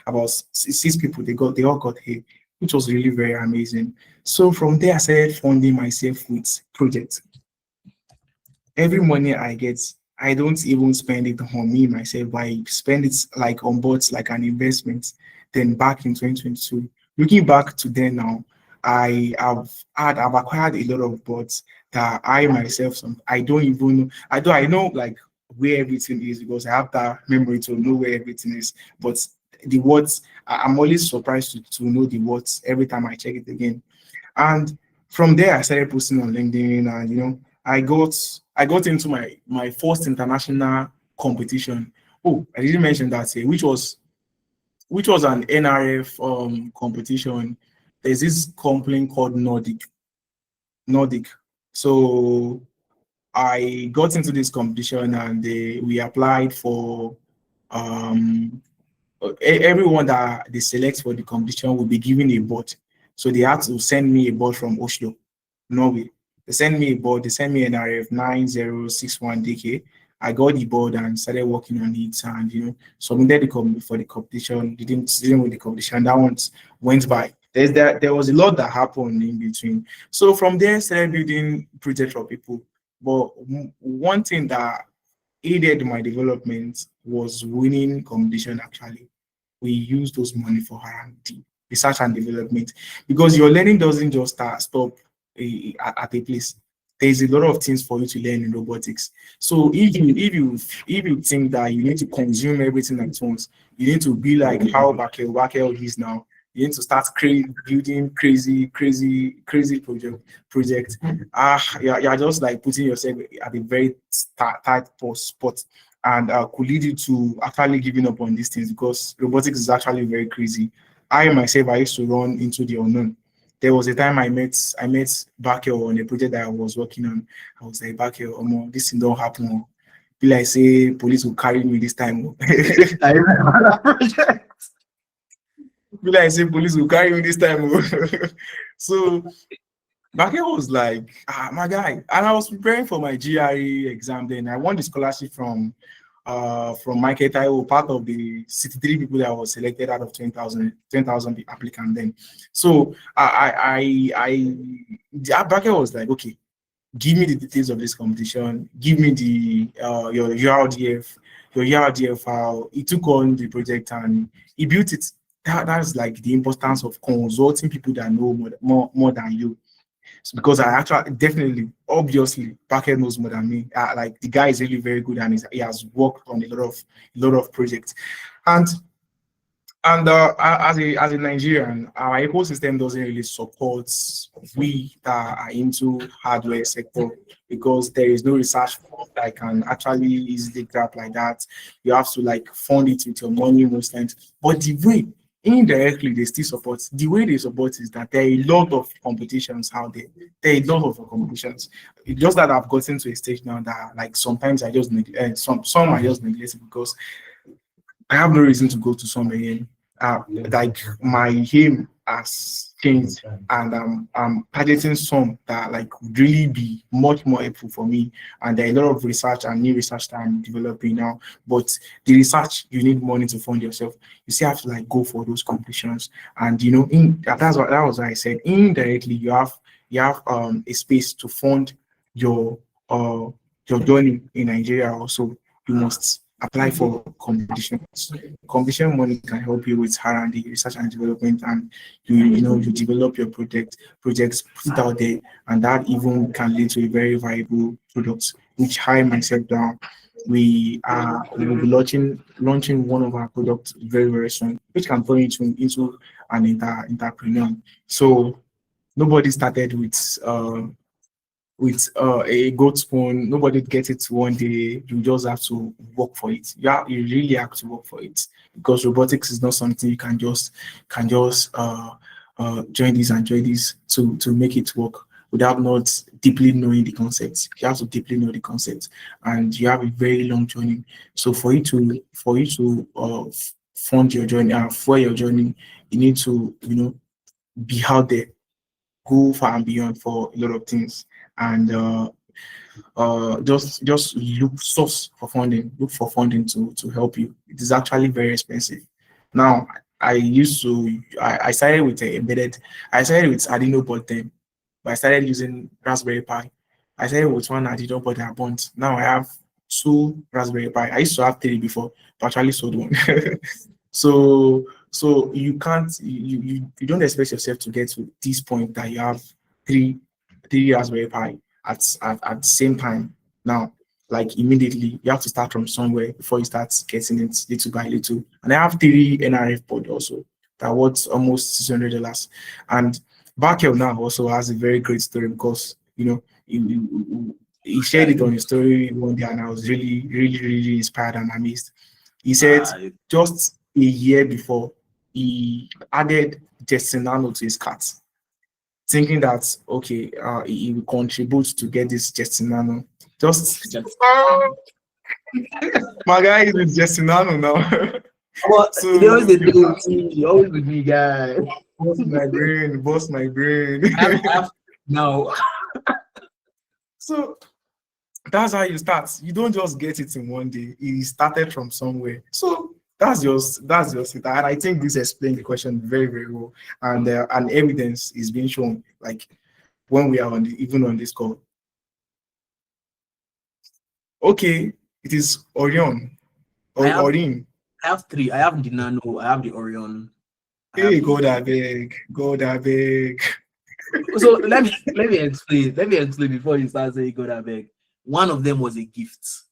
About six people. They all got A, which was really very amazing. So from there, I started funding myself with projects. Every money I get, I don't even spend it on me myself. I spend it like on boards, like an investment. Then back in 2022, looking back to then now, I've acquired a lot of boards that I myself I don't even know. I know like where everything is because I have that memory to know where everything is. But the words, I'm always surprised to know the words every time I check it again. And from there, I started posting on LinkedIn, and I got into my first international competition. Oh, I didn't mention that here, which was an NRF competition. There's this company called Nordic. So I got into this competition, and we applied for everyone that they select for the competition will be given a board. So they had to send me a board from Oslo, Norway. They sent me a board. They sent me an RF 9061 DK. I got the board and started working on it, and submitted for the competition. Didn't win the competition. That one went by. There was a lot that happened in between. So from there, started building projects for people. But one thing that aided my development was winning competition. Actually, we use those money for R&D, research and development, because your learning doesn't just stop at a place. There's a lot of things for you to learn in robotics. So if you think that you need to consume everything at once, you need to be like how Bakel is now. You need to start building crazy project. You're just like putting yourself at a very tight spot, and could lead you to actually giving up on these things because robotics is actually very crazy. I myself, I used to run into the unknown. There was a time I met Bakel on a project that I was working on. I was like, Bakel, this thing don't happen. Oh. Be like, say police will carry me this time. Oh. I remember that project. Be like, say police will carry me this time. Oh. So Bakel was like, my guy. And I was preparing for my GRE exam then. I won the scholarship from Mike Tayo, part of the 63 people that was selected out of 10,000 applicants then. So Bakel was like, okay, give me the details of this competition, give me the your URDF file. He took on the project and he built it. That's like the importance of consulting people that know more than you. So because I actually definitely, obviously, Parker knows more than me. Like the guy is really very good and he has worked on a lot of projects. And as a Nigerian, our ecosystem doesn't really support we that are into hardware sector because there is no research that can actually easily grab like that. You have to like fund it with your money most times. But the way indirectly they still support, the way they support is that there are a lot of competitions out there. There are a lot of competitions. It's just that I've gotten to a stage now that like sometimes I just neglect some I just neglect it because I have no reason to go to some again. Like my aim has changed, and I'm targeting some that like would really be much more helpful for me. And there are a lot of research and new research that I'm developing now. But the research you need money to fund yourself. You still have to like go for those competitions, and you know, that was what I said. Indirectly, you have a space to fund your journey in Nigeria. Also, you must apply for competitions. Competition money can help you with R&D, research and development, and you develop your projects, put it out there, and that even can lead to a very viable product. Which I myself down, we will be launching one of our products very very soon, which can turn into an entrepreneur. So nobody started with a goat spoon. Nobody gets it one day. You just have to work for it. You really have to work for it because robotics is not something you can just join this to make it work without not deeply knowing the concepts. You have to deeply know the concepts, and you have a very long journey. So for you to fund your journey, for your journey, you need to be out there, go far and beyond for a lot of things, and just look for funding to help you. It is actually very expensive. Now I started with embedded. I started with Arduino board then, but I started using Raspberry Pi. I started with one Arduino board I bought. Now I have two Raspberry Pi. I used to have three before, but actually sold one. So you can't you don't expect yourself to get to this point that you have three Raspberry Pi at the same time. Now, like immediately, you have to start from somewhere before you start getting it little by little. And I have three NRF board also that worth almost $600. And Bakel now also has a very great story because he shared it on his story one day, and I was really, really, really inspired and amazed. He said just a year before, he added Gestinano to his cart, thinking that okay, he will contribute to get this Gestinano. Just my guy is with Gestinano now. Well, so, they always do. You always with me, guy. Boss my brain. No. So that's how you start. You don't just get it in one day. It started from somewhere. So that's just it. And I think this explains the question very, very well. And evidence is being shown, like when we are even on this call. Okay, it is Orion or Orion. I have three. I have the Nano. I have the Orion. Hey, go that big. So let me explain. Let me explain before you start saying go that big. One of them was a gift.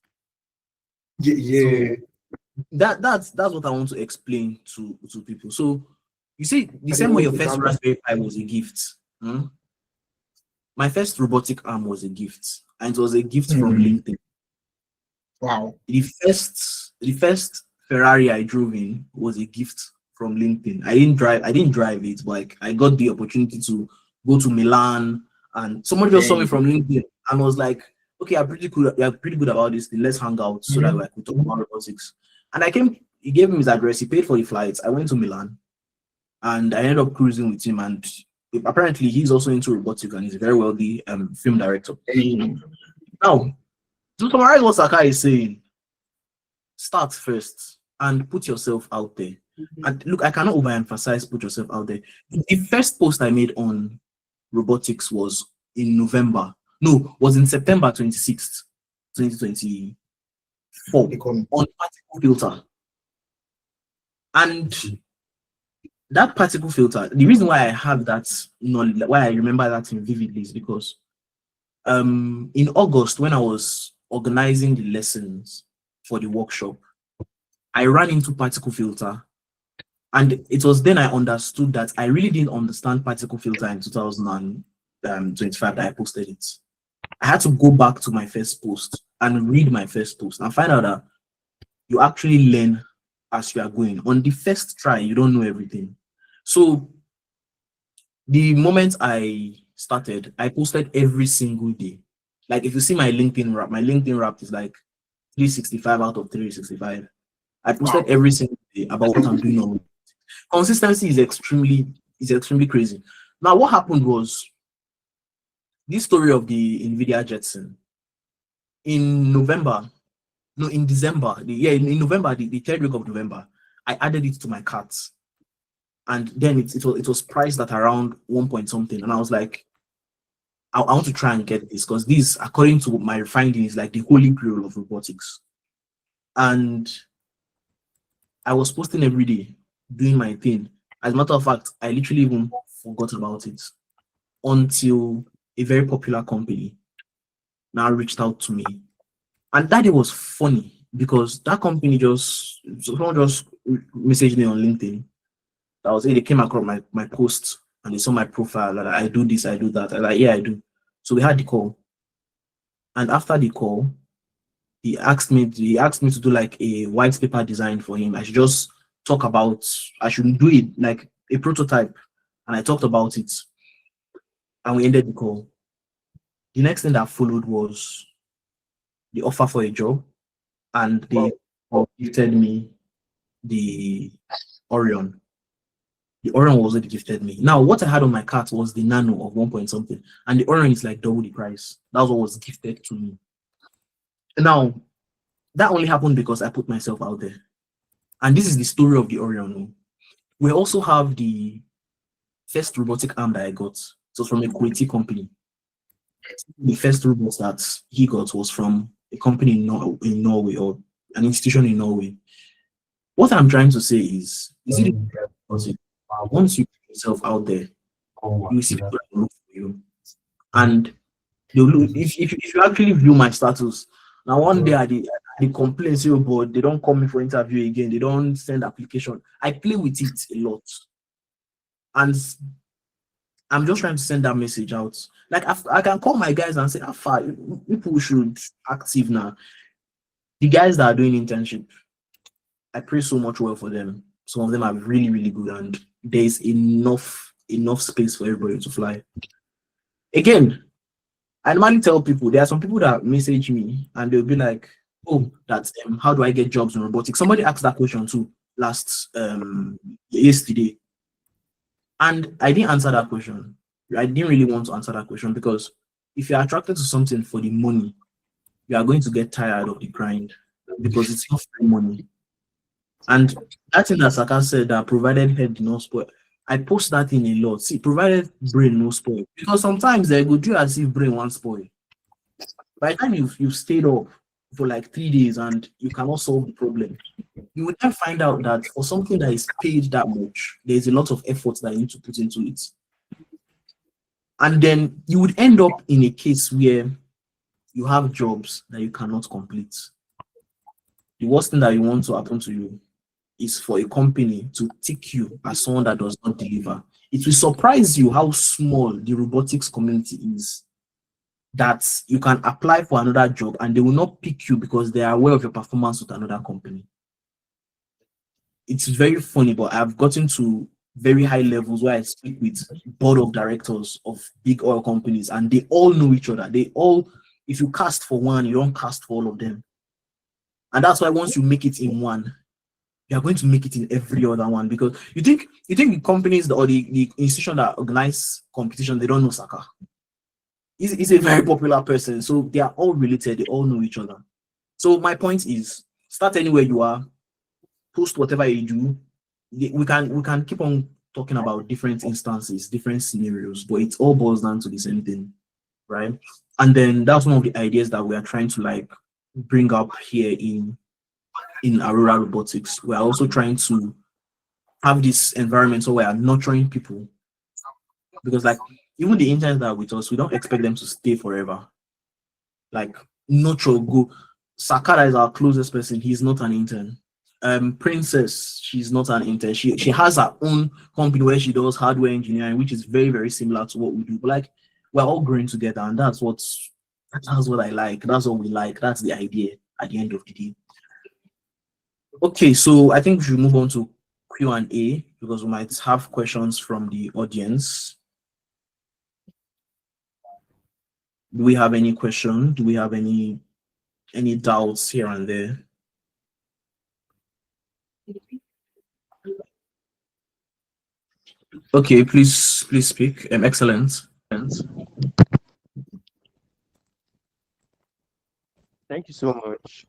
Yeah. So that's what I want to explain to people. So you see, the same way your first Raspberry Pi was a gift. My first robotic arm was a gift, and it was a gift from LinkedIn. Wow. The first Ferrari I drove in was a gift from LinkedIn. I didn't drive it, but like I got the opportunity to go to Milan, and somebody just saw me from LinkedIn and was like, okay, you're pretty good about this thing. Let's hang out so that I could talk about robotics. And I came, he gave me his address, he paid for the flights. I went to Milan and I ended up cruising with him, and apparently he's also into robotics and he's a very wealthy film director. Now, to summarize what Saka is saying, start first and put yourself out there. And look, I cannot overemphasize put yourself out there. The first post I made on robotics was in November. No, was in September 26th, 2024 on particle filter. And that particle filter, the reason why I have that knowledge, why I remember that thing vividly is because in August, when I was organizing the lessons for the workshop, I ran into particle filter, and it was then I understood that I really didn't understand particle filter in 2025 that I posted it. I had to go back to my first post and read my first post and find out that you actually learn as you are going. On the first try, you don't know everything. So the moment I started, I posted every single day. Like if you see my LinkedIn wrap is like 365 out of 365. I posted every single day about what I'm doing on. Consistency is extremely crazy. Now, what happened was this story of the NVIDIA Jetson in November. No, in December. In November, the third week of November, I added it to my cart, and then it was priced at around 1 point something, and I was like, I want to try and get this because this, according to my findings, is like the holy grail of robotics. And I was posting every day, doing my thing. As a matter of fact, I literally even forgot about it until a very popular company now reached out to me. And that day was funny because that company someone just messaged me on LinkedIn. That was it. They came across my post and they saw my profile. Like, I do this, I do that. I'm like, yeah, I do. So we had the call. And after the call, he asked me to do like a white paper design for him. I should just talk about, I should do it like a prototype. And I talked about it. And we ended the call. The next thing that followed was the offer for a job, and they gifted me the Orion. The Orion was what they gifted me. Now, what I had on my cart was the Nano of 1 point something, and the Orion is like double the price. That's what was gifted to me. Now, that only happened because I put myself out there. And this is the story of the Orion. We also have the first robotic arm that I got. It was from a Kuwaiti company. The first robot that he got was from a company in Norway, or an institution in Norway. What I'm trying to say is it once you put yourself out there, you see people that look for you. And if you actually view my status, now one day I complain, say, oh, but they don't call me for interview again, they don't send application. I play with it a lot. And I'm just trying to send that message out. Like I can call my guys and say, how far people should active now. The guys that are doing internship, I pray so much well for them. Some of them are really, really good, and there's enough space for everybody to fly. Again, I normally tell people, there are some people that message me and they'll be like, oh, that's how do I get jobs in robotics? Somebody asked that question too yesterday. And I didn't answer that question. I didn't really want to answer that question because if you're attracted to something for the money, you are going to get tired of the grind because it's not free money. And that thing that Saka said, that provided head no spoil, I post that in a lot. See, provided brain no spoil. Because sometimes they go do as if brain won't spoil. By the time you've stayed up for like 3 days and you cannot solve the problem, you would then find out that for something that is paid that much, there's a lot of effort that you need to put into it. And then you would end up in a case where you have jobs that you cannot complete. The worst thing that you want to happen to you is for a company to tick you as someone that does not deliver. It will surprise you how small the robotics community is, that you can apply for another job and they will not pick you because they are aware of your performance with another company. It's very funny, but I've gotten to very high levels where I speak with board of directors of big oil companies and they all know each other. They all, if you cast for one, you don't cast for all of them. And that's why once you make it in one, you are going to make it in every other one, because you think the companies or the institution that organize competition, they don't know Saka. He's a very popular person, so they are all related, they all know each other. So my point is, start anywhere you are, post whatever you do. We can keep on talking about different instances, different scenarios, but it all boils down to the same thing, right? And then that's one of the ideas that we are trying to like bring up here in Aurora Robotics. We are also trying to have this environment so we are nurturing people, because like even the interns that are with us, we don't expect them to stay forever. Like nurture, go. Sakara is our closest person. He's not an intern. Princess, she's not an intern. She has her own company where she does hardware engineering, which is very, very similar to what we do. But like we're all growing together, and that's what I like. That's what we like. That's the idea at the end of the day. Okay, so I think we should move on to Q&A, because we might have questions from the audience. Do we have any question? Do we have any doubts here and there? Okay, please speak. Excellent. Thank you so much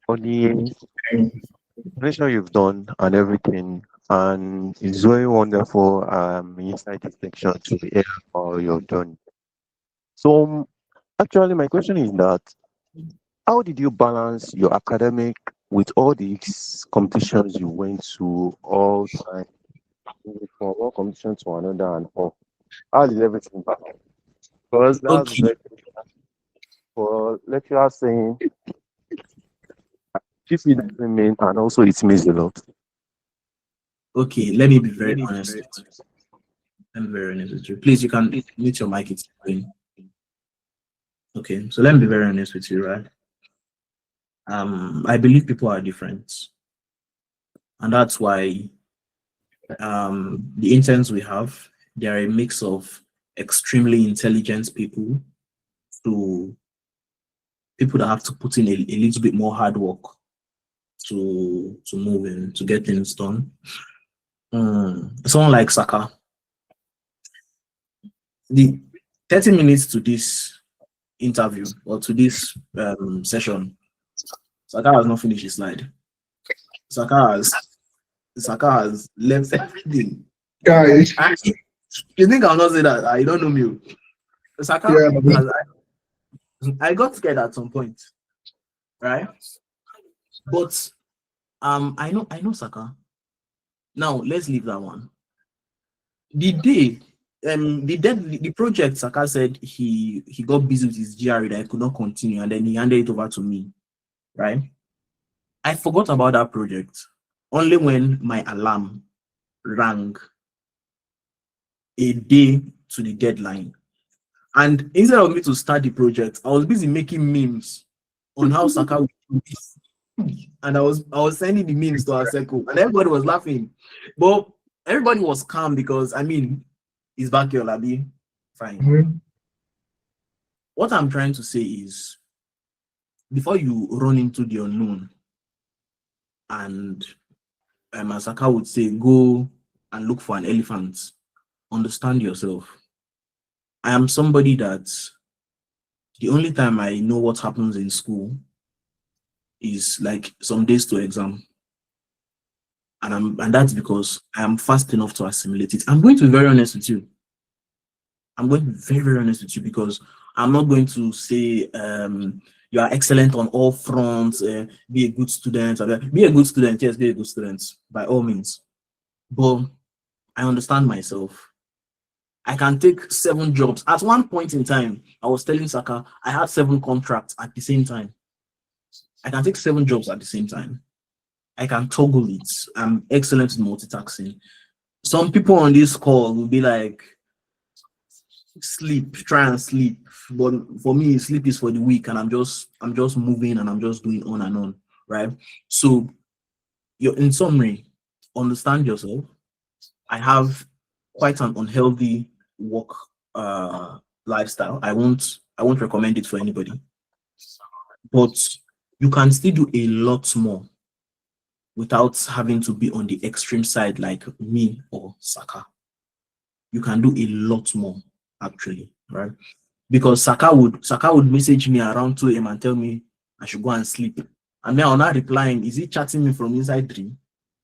for the presentation you've done and everything, and it's very wonderful inside this section to hear how you've done. So actually my question is that how did you balance your academic with all these competitions you went to all time, from one competition to another and all? How did everything balance? Because that's Okay. very for lecturers saying if it doesn't mean, and also it means a lot. Okay, let me be very honest with you. I'm very honest with you. Please, you can mute your mic. It's going. Okay, so let me be very honest with you, right? I believe people are different, and that's why the interns we have, they are a mix of extremely intelligent people to people that have to put in a little bit more hard work to move in, to get things done. Someone like Saka, the 30 minutes to this interview or to this session, Saka has not finished his slide. Saka has left everything. Guys, You think I'll not say that? I don't know me. Saka yeah, I got scared at some point, right? But I know Saka. Now let's leave that one. The day the project, Saka said he got busy with his GRE that I could not continue, and then he handed it over to me, right? I forgot about that project only when my alarm rang a day to the deadline. And instead of me to start the project, I was busy making memes on how Saka would do this. And I was sending the memes to our circle, and everybody was laughing. But everybody was calm because I mean it's back here, Labi. Fine. What I'm trying to say is, before you run into the unknown, and as Saka would say, go and look for an elephant, understand yourself. I am somebody that the only time I know what happens in school is like some days to exam. And that's because I am fast enough to assimilate it. I'm going to be very honest with you. I'm going to be very, very honest with you, because I'm not going to say you are excellent on all fronts, be a good student. Be a good student, yes, be a good student, by all means. But I understand myself. I can take 7 jobs. At one point in time, I was telling Saka, I had 7 contracts at the same time. I can take 7 jobs at the same time. I can toggle it. I'm excellent in multitasking. Some people on this call will be like, sleep, try and sleep. But for me, sleep is for the weak, and I'm just moving and I'm just doing on and on, right? So you're, in summary, understand yourself. I have quite an unhealthy work lifestyle. I won't recommend it for anybody. but you can still do a lot more without having to be on the extreme side like me or Saka. You can do a lot more actually, right? Because Saka would message me around 2 a.m. and tell me I should go and sleep. And then I'm not replying, is he chatting me from inside dream?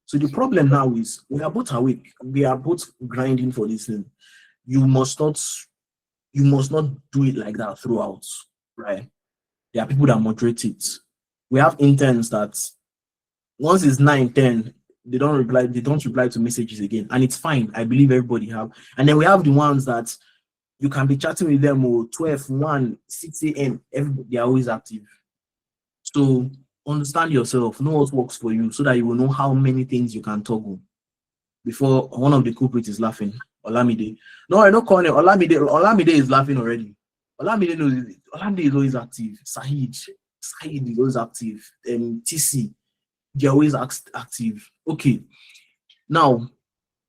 So the problem now is we are both awake, we are both grinding for this thing. You must not do it like that throughout, right? There are people that moderate it. We have interns that once it's 9, 10, they don't reply to messages again. And it's fine. I believe everybody have. And then we have the ones that you can be chatting with them 12, 1, 6 a.m. Everybody, they're always active. So understand yourself, know what works for you so that you will know how many things you can toggle. Before one of the culprits is laughing, Olamide. No, I don't call him Olamide. Olamide is laughing already. Olamide is always active. Saeed is always active. TC, they're always active. Okay. Now,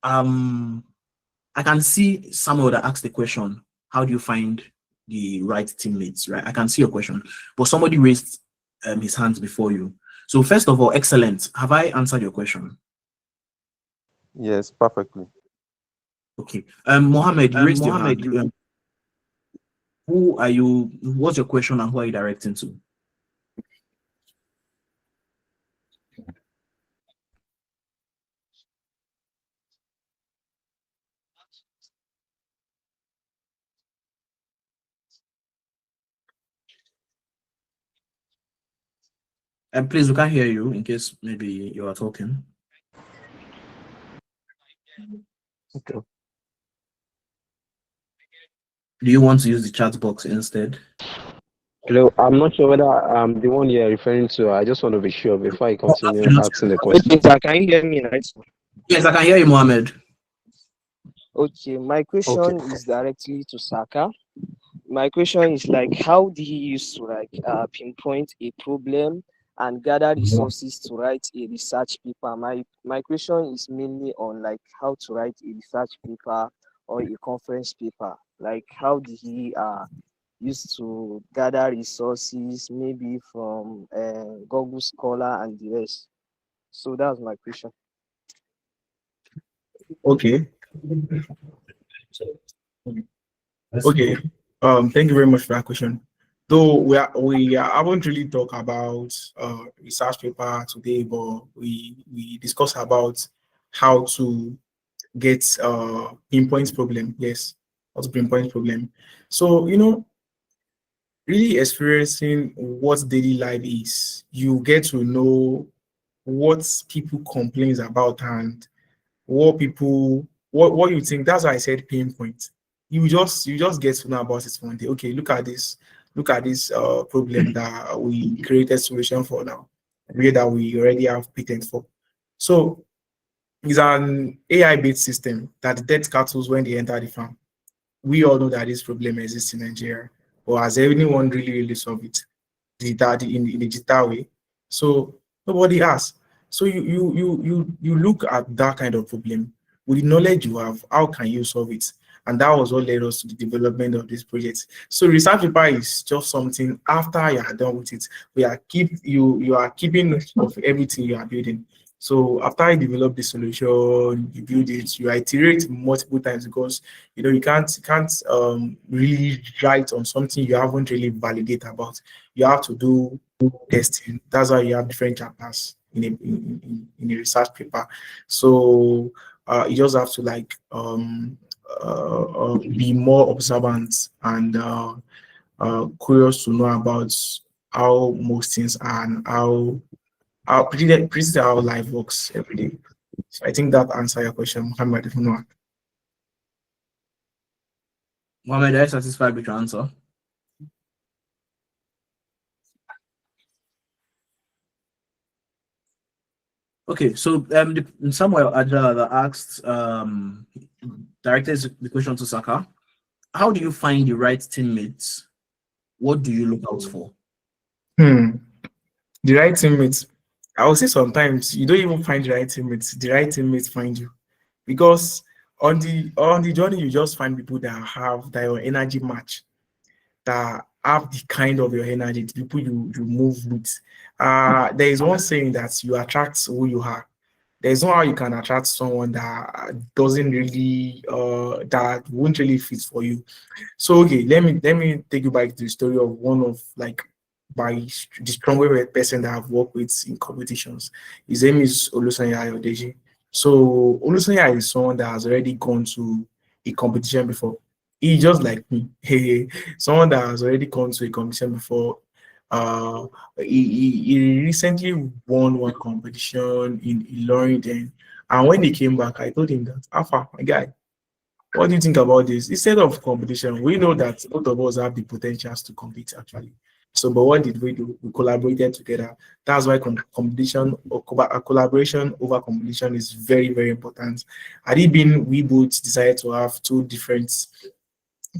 I can see Samuel that asked the question, how do you find the right teammates, right? I can see your question, but somebody raised his hands before you. So first of all, excellent. Have I answered your question? Yes, perfectly. Okay. Mohammed, you raised your hand. Who are you? What's your question and who are you directing to? And please, we can't hear you in case maybe you are talking. Okay. Do you want to use the chat box instead? Hello, I'm not sure whether I'm the one you're referring to. I just want to be sure before I continue asking the question. Okay, sir, can you hear me right? Yes, I can hear you, Mohammed. Okay, my question is directly to Saka. My question is like, how do he use to pinpoint a problem and gather resources to write a research paper? My question is mainly on like how to write a research paper or a conference paper. Like, how did he used to gather resources, maybe from Google Scholar and the rest? So that's my question. Okay. Okay. Thank you very much for that question. Though we haven't really talked about research paper today, but we discussed about how to get pinpoint problem. Yes, how to pinpoint problem. So really experiencing what daily life is, you get to know what people complains about and what people what you think. That's why I said pinpoint. You just get to know about it one day. Okay, look at this problem that we created solution for now, where that we already have patent for. So it's an AI based system that detects cattle when they enter the farm. We all know that this problem exists in Nigeria, but has anyone really solved it in a digital way? So nobody has. So you look at that kind of problem with the knowledge you have. How can you solve it? And that was what led us to the development of this project. So research paper is just something after you are done with it. You are keeping note of everything you are building. So after I develop the solution, you build it, you iterate multiple times because you can't really write on something you haven't really validated about. You have to do testing. That's why you have different chapters in a research paper. So you just have to be more observant and curious to know about how most things are and how pretty how life works every day. So I think that answers your question, Muhammad. If not. Mohammed, are you satisfied with your answer? Okay, so Samuel Ajala asked, directed the question to Saka. How do you find the right teammates? What do you look out for? The right teammates. I will say sometimes you don't even find the right teammates. The right teammates find you, because on the journey you just find people that have that your energy match, that have the kind of your energy, the people you move with. There is one saying that you attract who you are. There's no how you can attract someone that doesn't really that won't really fit for you. So okay, let me take you back to the story of one of like the strongest person that I've worked with in competitions. His name is Olusanya Ayodeji. So Olusanya is someone that has already gone to a competition before. He just like me. Someone that has already gone to a competition before. Uh, he recently won one competition in Ilorin then. And when he came back, I told him that, Alpha, my guy, what do you think about this? Instead of competition, we know that both of us have the potentials to compete actually. So, but what did we do? We collaborated together. That's why competition or collaboration over competition is very, very important. Had it been we both decided to have two different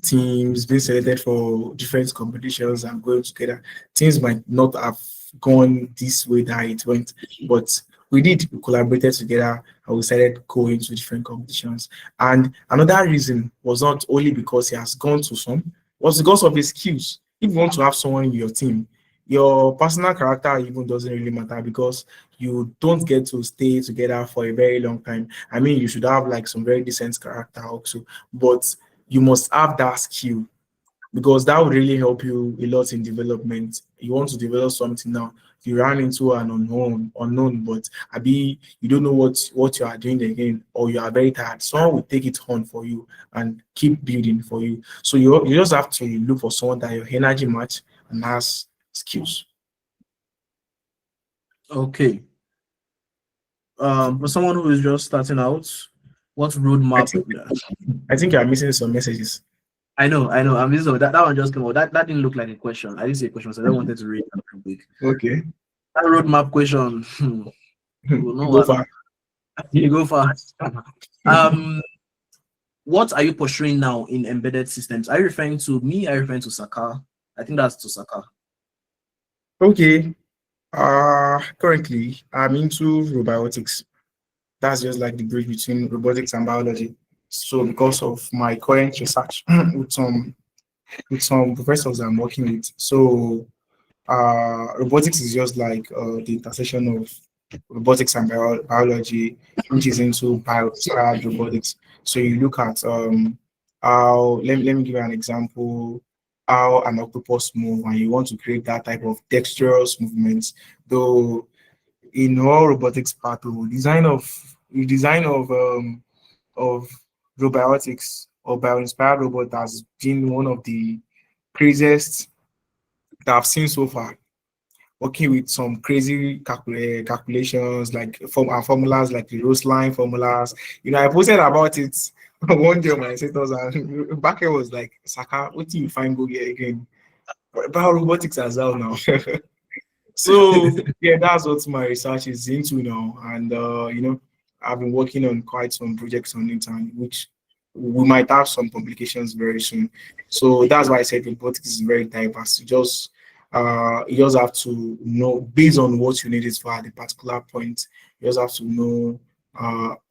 teams being selected for different competitions and going together, things might not have gone this way that it went, but we collaborated together and we started going to different competitions. And another reason was not only because he has gone to some, was because of his skills. If you want to have someone in your team, your personal character even doesn't really matter because you don't get to stay together for a very long time. I mean, you should have like some very decent character also, but you must have that skill because that would really help you a lot in development. You want to develop something now, you run into an unknown, but Abi, you don't know what you are doing again, or you are very tired. Someone will take it on for you and keep building for you. So you just have to look for someone that your energy match and has skills. Okay. For someone who is just starting out, what I roadmap? think you're missing some messages. I know. I'm using that one just came out. That didn't look like a question. I didn't see a question, so I wanted to read that real quick. Okay. That roadmap question. Well, no, Go far. you go fast. What are you pursuing now in embedded systems? Are you referring to me? Are you referring to Saka? I think that's to Saka. Okay. Currently I'm into robotics. That's just like the bridge between robotics and biology. So because of my current research with some professors I'm working with, so robotics is just like the intersection of robotics and biology, which is into bio-inspired robotics. So you look at how let me give you an example how an octopus move and you want to create that type of dexterous movements. Though in all robotics part, the design of robotics or bio-inspired robot has been one of the craziest that I've seen so far. Working with some crazy calculations like formulas like the Rose line formulas. I posted about it one day on my status and Baker was like, Saka, what do you find go here again? Bio robotics as well now. So yeah, that's what my research is into now, and I've been working on quite some projects on it, and which we might have some publications very soon. So that's why I said robotics is very diverse. You just have to know based on what you need it for at a particular point. You just have to know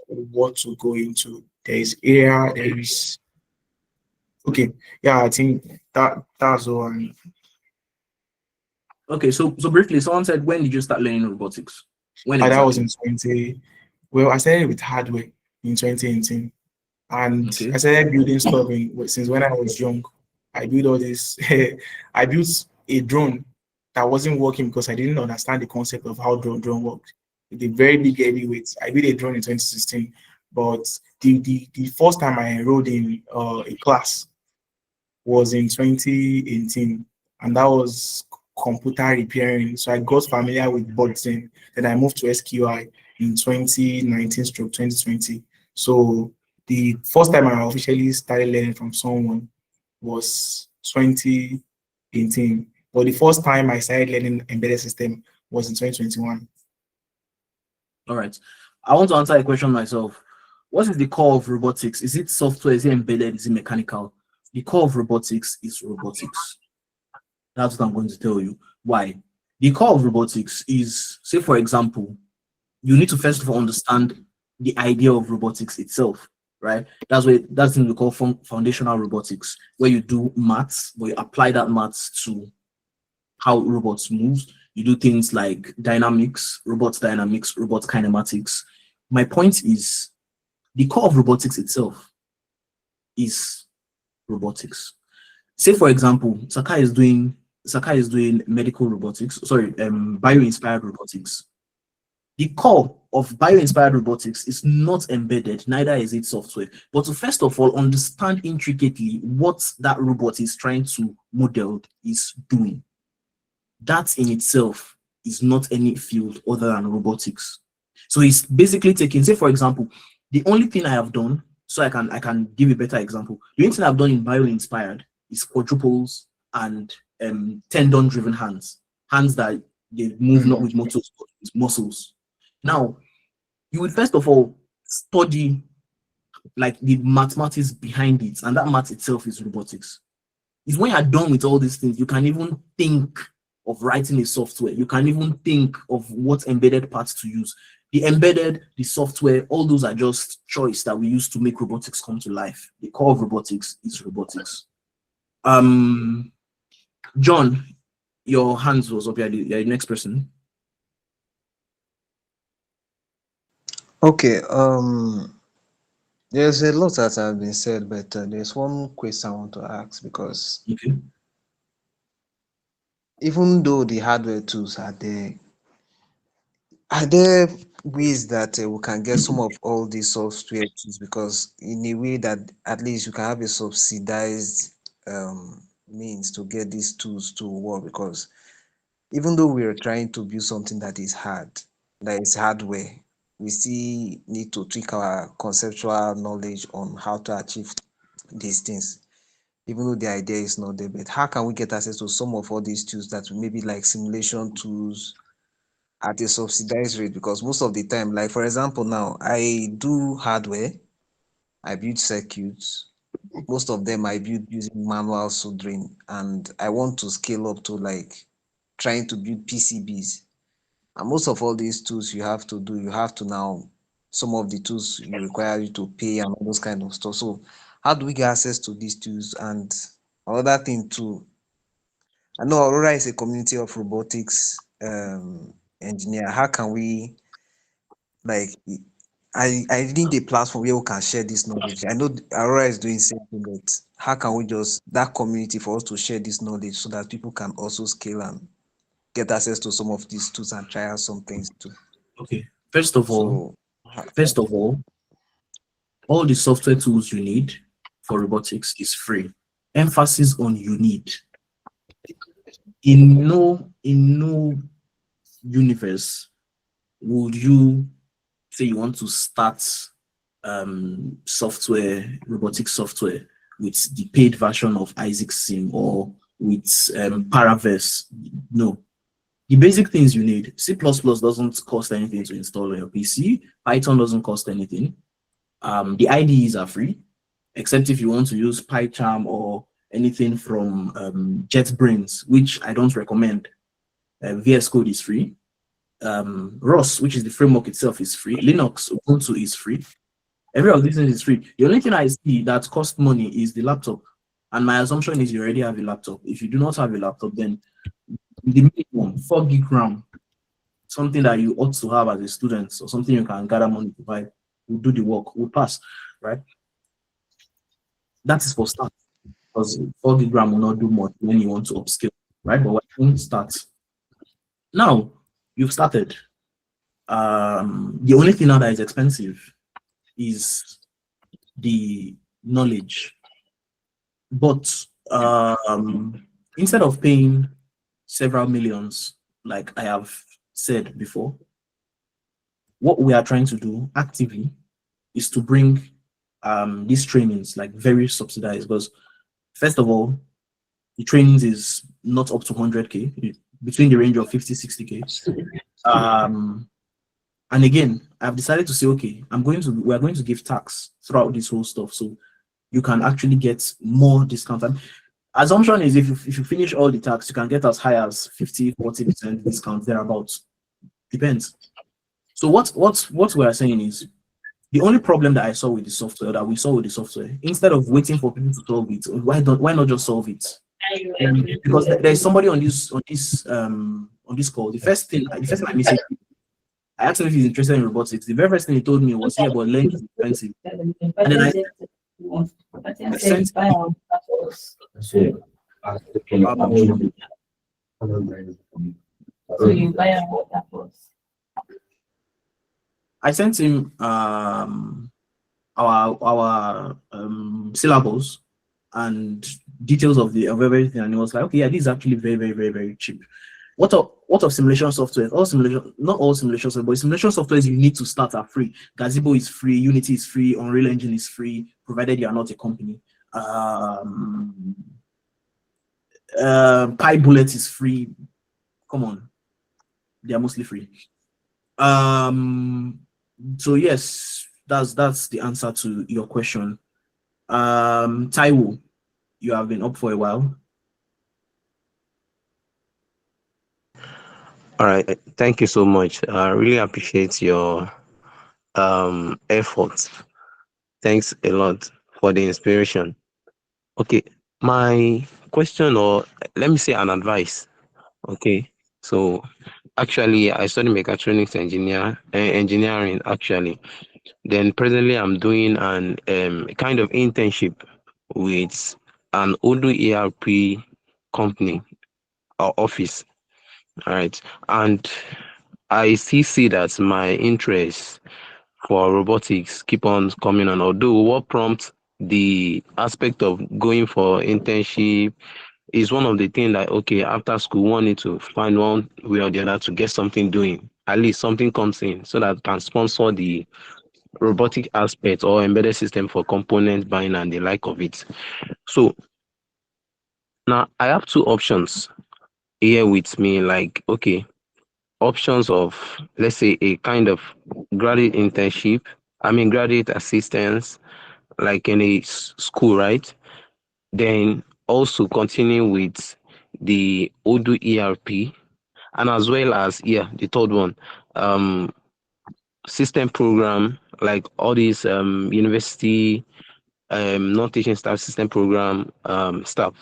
what to go into. There is okay, yeah, I think that's all. And Okay, so briefly, someone said, when did you start learning robotics? When that was exactly? in 20. Well, I started with hardware in 2018, and Okay. I started building stuff since when I was young. I built all this. I built a drone that wasn't working because I didn't understand the concept of how drone worked. With a very big heavyweight, I built a drone in 2016, but the first time I enrolled in a class was in 2018, and that was computer repairing. So I got familiar with bots then I moved to SQI in 2019 stroke 2020. So the first time I officially started learning from someone was 2018. But the first time I started learning embedded system was in 2021. All right. I want to answer a question myself. What is the core of robotics? Is it software? Is it embedded? Is it mechanical? The core of robotics is robotics. That's what I'm going to tell you. Why? The core of robotics is, say, for example, you need to first of all understand the idea of robotics itself. right? That's what we call foundational robotics, where you do maths, but you apply that maths to how robots move. You do things like dynamics, robot kinematics. My point is, the core of robotics itself is robotics. Say, for example, Saka is doing medical robotics, bio-inspired robotics. The core of bio-inspired robotics is not embedded, neither is it software. But to first of all understand intricately what that robot is trying to model is doing, that in itself is not any field other than robotics. So it's basically taking, say for example, the only thing I have done, so I can give a better example. The only thing I've done in bio-inspired is quadruples and tendon-driven hands that they move not with motors but with muscles. Now, you would first of all study like the mathematics behind it, and that math itself is robotics. It's when you're done with all these things, you can even think of writing a software. You can even think of what embedded parts to use. The embedded, the software, all those are just choice that we use to make robotics come to life. The core of robotics is robotics. John, your hands was up. You're the next person. Okay. There's a lot that have been said, but there's one question I want to ask, because Okay. even though the hardware tools are there ways that we can get some of all these software tools, because in a way that at least you can have a subsidized means to get these tools to work? Because even though we are trying to build something that is hardware, we still need to tweak our conceptual knowledge on how to achieve these things, even though the idea is not there. But how can we get access to some of all these tools that maybe like simulation tools at a subsidized rate? Because most of the time, like for example, now I do hardware, I build circuits. Most of them I build using manual soldering, and I want to scale up to like trying to build PCBs. And most of all these tools you have to now, some of the tools you require you to pay and all those kind of stuff. So how do we get access to these tools? And another thing too, I know Aurora is a community of robotics engineer. How can we, like, I need a platform where we can share this knowledge. I know Aurora is doing something, but how can we just, that community, for us to share this knowledge so that people can also scale and get access to some of these tools and try out some things too? Okay. First of all, all the software tools you need for robotics is free. Emphasis on you need. In no universe would you say you want to start robotic software with the paid version of Isaac Sim or with Paraverse. No. The basic things you need: C++ doesn't cost anything to install on your PC. Python doesn't cost anything. The IDEs are free, except if you want to use PyCharm or anything from JetBrains, which I don't recommend. VS Code is free. ROS, which is the framework itself, is free. Linux, Ubuntu is free. Every of these things is free. The only thing I see that costs money is the laptop. And my assumption is you already have a laptop. If you do not have a laptop, then the minimum 4 gig RAM, something that you ought to have as a student, or something you can gather money to buy, will do the work, will pass, right? That is for start, because 4 gig RAM will not do much when you want to upscale, right? But when you start, now you've started. The only thing now that is expensive is the knowledge. But instead of paying several millions, like I have said before, what we are trying to do actively is to bring these trainings like very subsidized, because first of all, the trainings is not up to 100K, between the range of 50-60K. And again, I've decided to say, okay, we're going to give tax throughout this whole stuff, so you can actually get more discount. And assumption is if you finish all the tax, you can get as high as 50-40% discount thereabouts. Depends. So what we are saying is, The only problem that I saw with the software, that we saw with the software, instead of waiting for people to solve it, why not just solve it? Because there's somebody on this call. The first thing I messaged, I asked him if he's interested in robotics. The very first thing he told me was, yeah, but learning is expensive. And then I sent I sent him our syllables and details of everything, and he was like, okay, yeah, this is actually very, very, very, very cheap. What of simulation software? Not all simulation software, but simulation software you need to start are free. Gazebo is free, Unity is free, Unreal Engine is free, provided you are not a company. PyBullet is free. Come on, they are mostly free. So yes, that's the answer to your question. Taiwo, you have been up for a while. All right, thank you so much. I really appreciate your efforts. Thanks a lot for the inspiration. Okay, my question, or let me say an advice. Okay, so actually I studied mechatronics engineering actually. Then presently I'm doing an kind of internship with an Odoo ERP company or office. All right, and I still see that my interest for robotics keep on coming on. Although what prompts the aspect of going for internship is one of the things that, okay, after school one need to find one way or the other to get something doing. At least something comes in so that can sponsor the robotic aspect or embedded system for component buying and the like of it. So now I have two options here with me, like, okay, options of, let's say, a kind of graduate internship, graduate assistance, like in a school, right? Then also continue with the Odoo ERP, and as well as, yeah, the third one, system program, like all these university non-teaching staff system program stuff.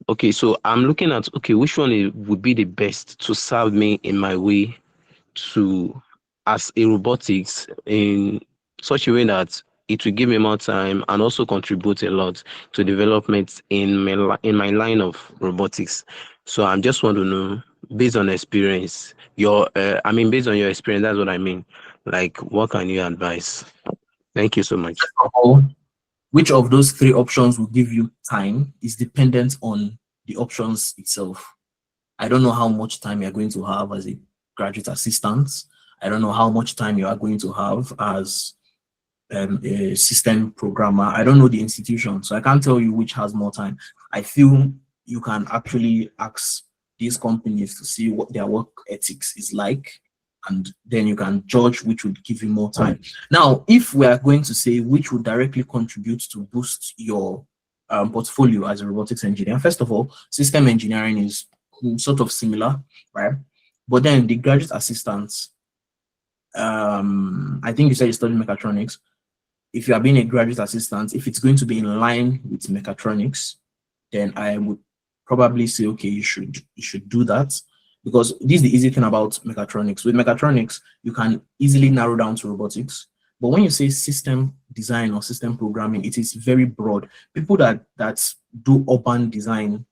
Okay, so I'm looking at, okay, which one would be the best to serve me in my way to as a robotics in such a way that it will give me more time and also contribute a lot to development in my line of robotics. So I'm just want to know, based on experience, based on your experience, that's what I mean. Like, what can you advise? Thank you so much. Which of those three options will give you time is dependent on the options itself. I don't know how much time you're going to have as a graduate assistant. I don't know how much time you are going to have as a system programmer. I don't know the institution, so I can't tell you which has more time. I feel you can actually ask these companies to see what their work ethics is like, and then you can judge which would give you more time. Now, if we are going to say which would directly contribute to boost your portfolio as a robotics engineer, first of all, system engineering is sort of similar, right? But then the graduate assistants, I think you said you studied mechatronics. If you are being a graduate assistant, if it's going to be in line with mechatronics, then I would probably say, okay, you should do that, because this is the easy thing about mechatronics. With mechatronics, you can easily narrow down to robotics. But when you say system design or system programming, it is very broad. People that do urban design,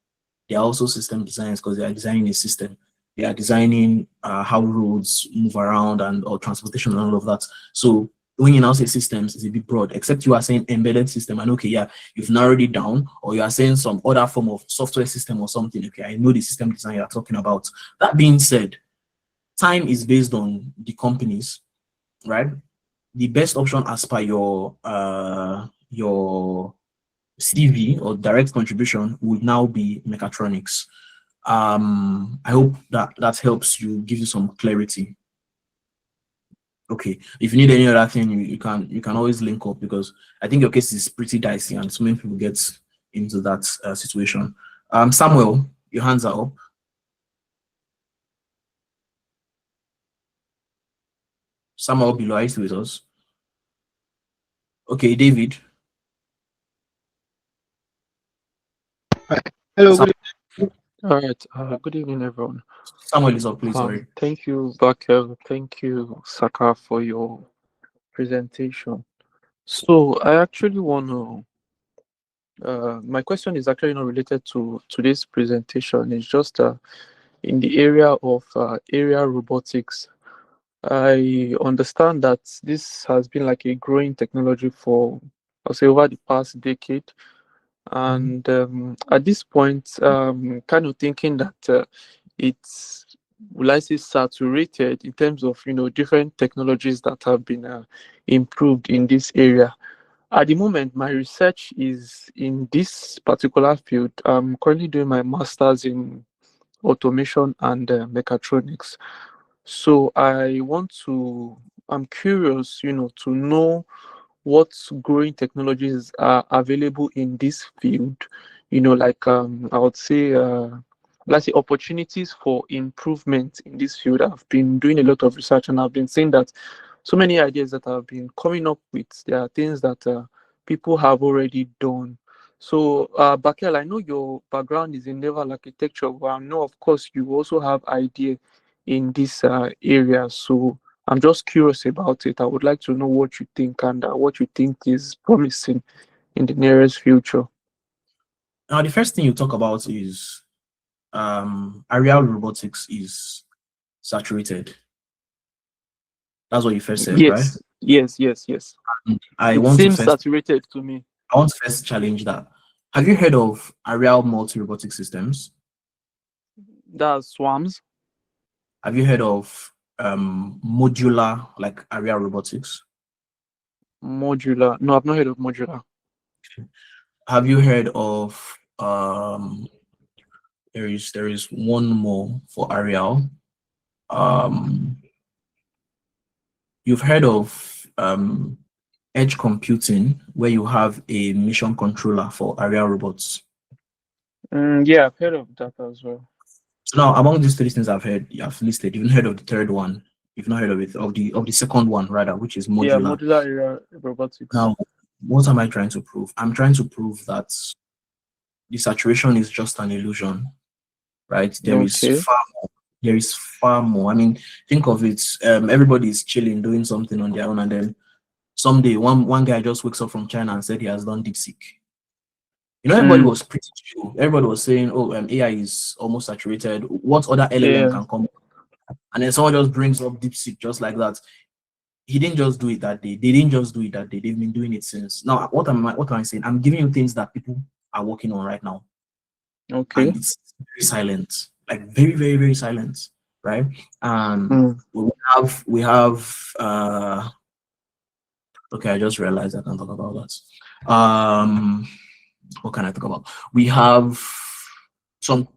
they are also system designers because they are designing a system. They are designing how roads move around or transportation and all of that. So when you now say systems, it's a bit broad, except you are saying embedded system, and okay, yeah, you've narrowed it down, or you are saying some other form of software system or something. Okay, I know the system design you're talking about. That being said, time is based on the companies, right? The best option as per your CV or direct contribution would now be mechatronics. I hope that helps you, give you some clarity. Okay, if you need any other thing, you can always link up, because I think your case is pretty dicey and so many people get into that situation. Samuel, your hands are up. Samuel below, are you still with us? Okay, David. Hello, Sam- all right. Good evening, everyone. Samuel is up, please. Sorry. Thank you, Bakel. Thank you, Saka, for your presentation. So I actually want to. My question is actually not related to today's presentation. It's just in the area of area robotics. I understand that this has been like a growing technology for, I'll say, over the past decade. And at this point, kind of thinking that it's, will I say, saturated in terms of different technologies that have been improved in this area. At the moment, my research is in this particular field. I'm currently doing my master's in automation and mechatronics. So I'm curious, to know what growing technologies are available in this field. Like I would say, let's say opportunities for improvement in this field. I've been doing a lot of research and I've been seeing that so many ideas that I've been coming up with, there are things that people have already done. So, Bakel, I know your background is in naval architecture, but I know, of course, you also have idea in this area. So, I'm just curious about it. I would like to know what you think and what you think is promising in the nearest future. Now, the first thing you talk about is aerial robotics is saturated. That's what you first said, right? Yes. I It want to seems first saturated to me. I want to first challenge that. Have you heard of aerial multi-robotic systems? That's swarms. Have you heard of modular like aerial robotics? Modular. No, I've not heard of modular. Have you heard of there is one more for aerial. Um, you've heard of edge computing, where you have a mission controller for aerial robots. Yeah, I've heard of that as well. So now, among these three things I've listed, you've heard of the third one. You've not heard of it, of the second one rather, which is Yeah, modular. modular area robotics. Now, what am I trying to prove? I'm trying to prove that the saturation is just an illusion, right? There is Okay. far more. There is far more. I mean, think of it. Everybody is chilling, doing something on their own, and then someday one guy just wakes up from China and said he has done DeepSeek. Everybody was pretty chill. Everybody was saying, "Oh, AI is almost saturated. What other LLM Yeah. can come?" And then someone just brings up DeepSeek just like that. He didn't just do it that day. They didn't just do it that day. They've been doing it since. Now, what am I saying? I'm giving you things that people are working on right now, Okay. and it's very silent, like very, very, very silent, right? We have. Okay, I just realized I can't talk about that. What can I talk about? We have some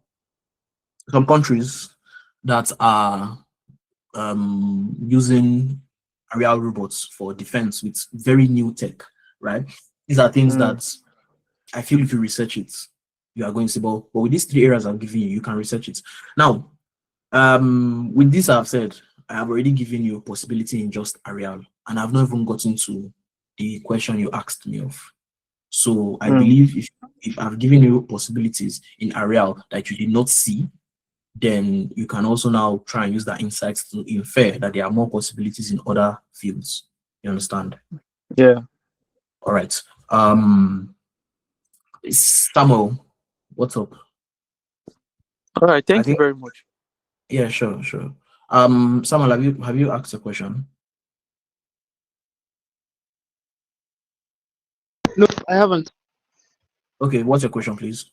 countries that are using aerial robots for defense with very new tech, right? These are things that I feel if you research it, you are going to see, but with these three areas I've given you, you can research it. Now, with this I've said, I have already given you a possibility in just aerial, and I've not even gotten to the question you asked me of. So I believe if I've given you possibilities in aerial that you did not see, then you can also now try and use that insight to infer that there are more possibilities in other fields. You understand? Yeah. All right. Samuel, what's up? All right. I Thank you think very much. yeah, sure. Samuel, have you asked a question? No, I haven't. Okay, what's your question, please?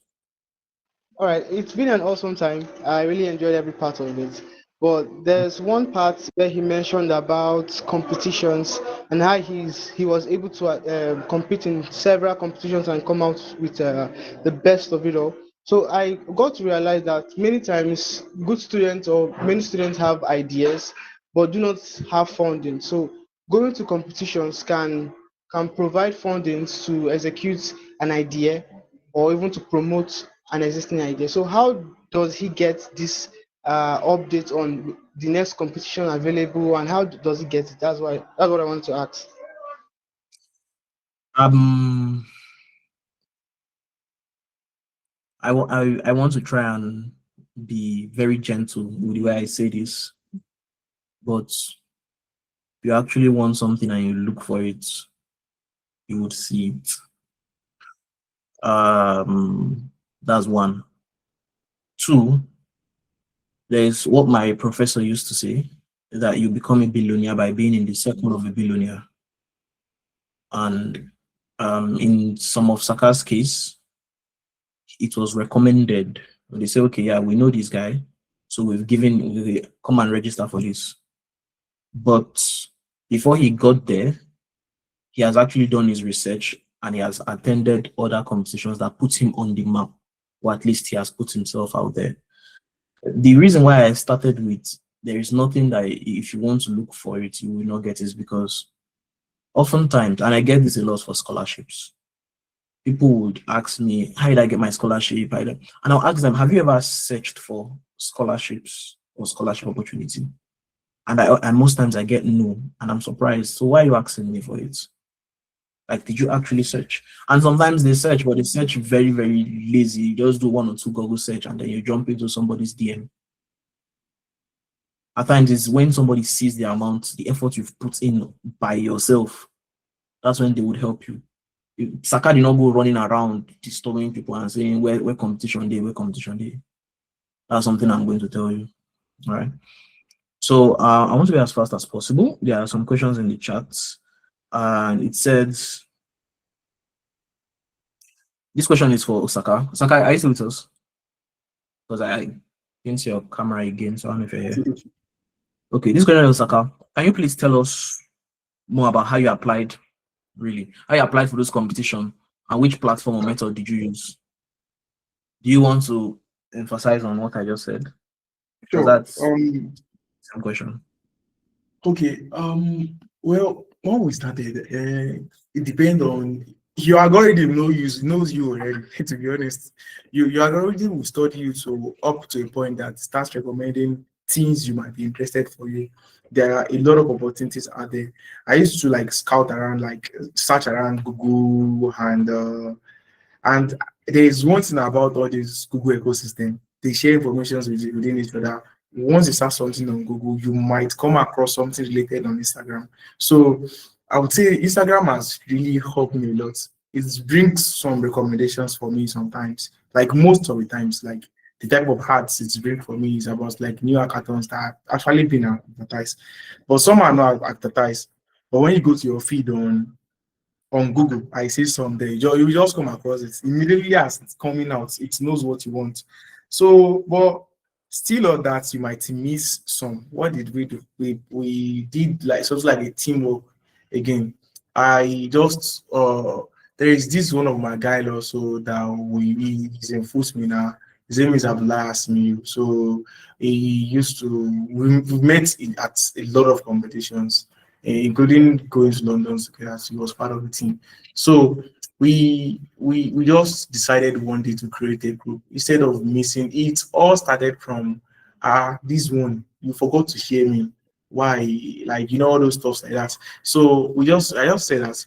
All right, it's been an awesome time. I really enjoyed every part of it. But there's one part where he mentioned about competitions and how he was able to compete in several competitions and come out with the best of it all. So I got to realize that many times good students or many students have ideas but do not have funding. So going to competitions can provide funding to execute an idea or even to promote an existing idea. So how does he get this update on the next competition available, and how does he get it? That's what I want to ask. Um, I want to try and be very gentle with the way I say this, but if you actually want something and you look for it, you would see it. That's one. Two, there's what my professor used to say, that you become a billionaire by being in the circle of a billionaire. And in some of Saka's case, it was recommended. They say, okay, yeah, we know this guy, so we come and register for this. But before he got there, he has actually done his research and he has attended other competitions that put him on the map, or at least he has put himself out there. The reason why I started with there is nothing that if you want to look for it, you will not get is because oftentimes, and I get this a lot for scholarships, people would ask me, how did I get my scholarship? And I'll ask them, have you ever searched for scholarships or scholarship opportunity? And most times I get no, and I'm surprised. So why are you asking me for it? Like, did you actually search? And sometimes they search, but they search very, very lazy. You just do 1 or 2 Google search and then you jump into somebody's DM. At times it's when somebody sees the amount, the effort you've put in by yourself, that's when they would help you. Saka did not go running around disturbing people and saying where competition day, where competition day. That's something I'm going to tell you. All right. So I want to be as fast as possible. There are some questions in the chat, and it says this question is for Osaka. Osaka, are you still with us? Because I didn't see your camera again, so I don't know if you're here. Okay, this question is Osaka. Can you please tell us more about how you applied, really? How you applied for this competition and which platform or method did you use? Do you want to emphasize on what I just said? Because Sure. that's some question. Okay. Well, when we started, it depends on your algorithm knows you already. To be honest, your algorithm will study you to up to a point that starts recommending things you might be interested for you. There are a lot of opportunities out there. I used to like scout around, like search around Google, and there is one thing about all this Google ecosystem. They share information within each other. Once you start something on Google, you might come across something related on Instagram. So I would say Instagram has really helped me a lot. It brings some recommendations for me sometimes. Like most of the times, like the type of hats it's bring for me is about like new hackathons that have actually been advertised. But some are not advertised. But when you go to your feed on Google, I see some there. You just come across it immediately as it's coming out. It knows what you want. So, but still on that, you might miss some. What did we do? We did like something like a teamwork again. I just there is this one of my guys also that he's in football now. His name is Abdullah Asmi. So he used to we met at a lot of competitions, including going to London together. He was part of the team. So we just decided one day to create a group instead of missing. It all started from this one. You forgot to share me. Why? Like all those stuff like that. So I just said that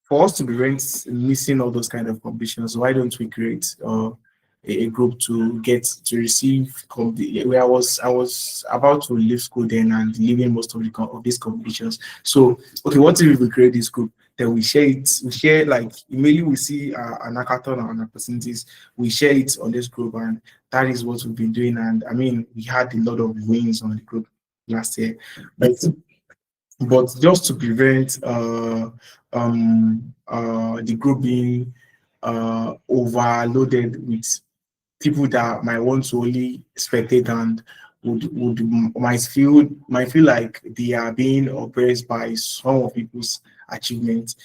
for us to prevent missing all those kind of competitions, why don't we create a group to get to receive where I was about to leave school then and leaving most of of these competitions. So okay, what if we create this group? Then we share it. We share like immediately we see an hackathon or an opportunities, we share it on this group, and that is what we've been doing. And I mean, we had a lot of wins on the group last year, but just to prevent the group being overloaded with people that might want to only spectate and might feel like they are being oppressed by some of people's achievements.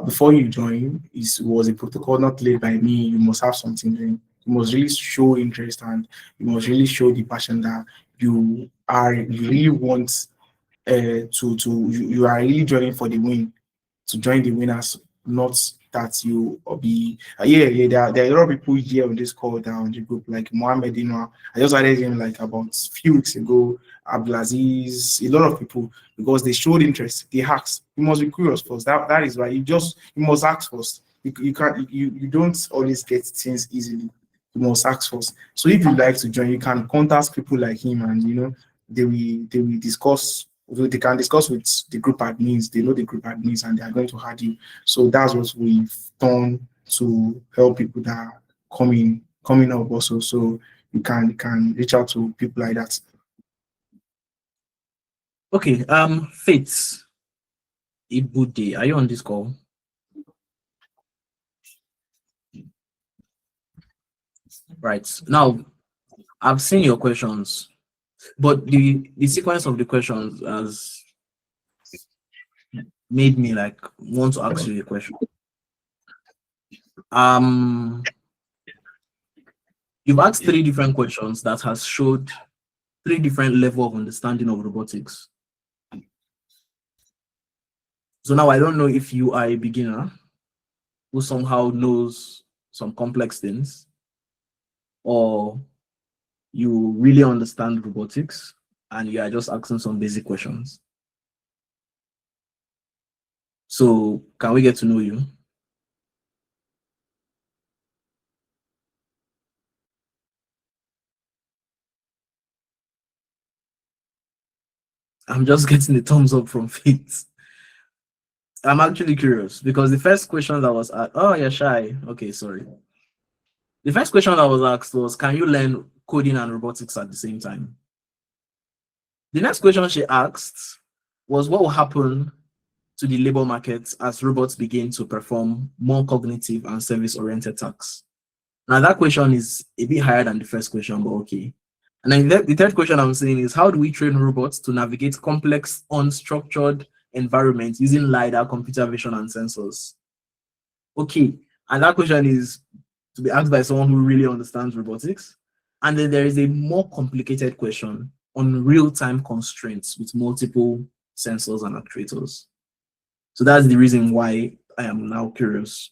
Before you join, it was a protocol not led by me. You must have something doing. You must really show interest and you must really show the passion that you really want you are really joining for the win, to join the winners not that you be there are a lot of people here on this call down the group, like Mohammed, I just added him like about a few weeks ago, Abdulaziz, a lot of people, because they showed interest, they asked. You must be curious first. That is why you must ask first. You can't you don't always get things easily. You must ask first. So if you'd like to join, you can contact people like him, and they will discuss. They can discuss with the group admins. They know the group admins, and they are going to add you. So that's what we've done to help people that are coming up also. So you can reach out to people like that. Okay, Faith Ibude, are you on this call? Right. Now, I've seen your questions, but the sequence of the questions has made me like want to ask you a question. You've asked 3 different questions that has showed 3 different level of understanding of robotics. So now I don't know if you are a beginner who somehow knows some complex things, or you really understand robotics and you are just asking some basic questions. So can we get to know you? I'm just getting the thumbs up from Faith. I'm actually curious because the first question that was asked, oh, you're shy. Okay, sorry. The first question that was asked was, can you learn coding and robotics at the same time? The next question she asked was, what will happen to the labor market as robots begin to perform more cognitive and service-oriented tasks? Now, that question is a bit higher than the first question, but okay. And then the third question I'm saying is, how do we train robots to navigate complex, unstructured environments using LiDAR, computer vision, and sensors? Okay, and that question is to be asked by someone who really understands robotics. And then there is a more complicated question on real-time constraints with multiple sensors and actuators. So that's the reason why I am now curious.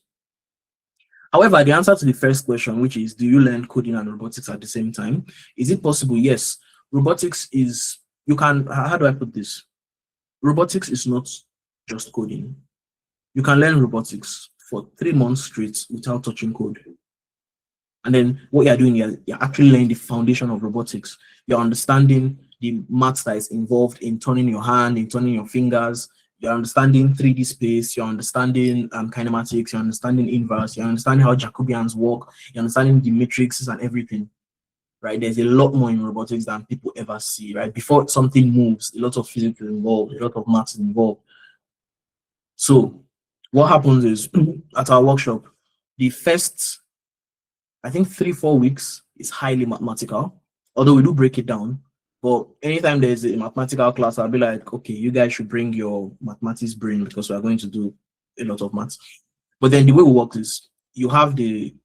However, the answer to the first question, which is, do you learn coding and robotics at the same time? Is it possible? Yes. Robotics is, how do I put this? Robotics is not just coding. You can learn robotics for 3 months straight without touching code. And then what you're doing, you're actually learning the foundation of robotics. You're understanding the maths that is involved in turning your hand, in turning your fingers. You're understanding 3D space. You're understanding kinematics. You're understanding inverse. You're understanding how Jacobians work. You're understanding the matrices and everything. Right? There's a lot more in robotics than people ever see. Right? Before something moves, a lot of physics is involved. A lot of maths is involved. So what happens is at our workshop, the first, I think 3-4 weeks is highly mathematical, although we do break it down. But anytime there's a mathematical class, I'll be like, okay, you guys should bring your mathematics brain because we are going to do a lot of maths. But then the way we work is you have the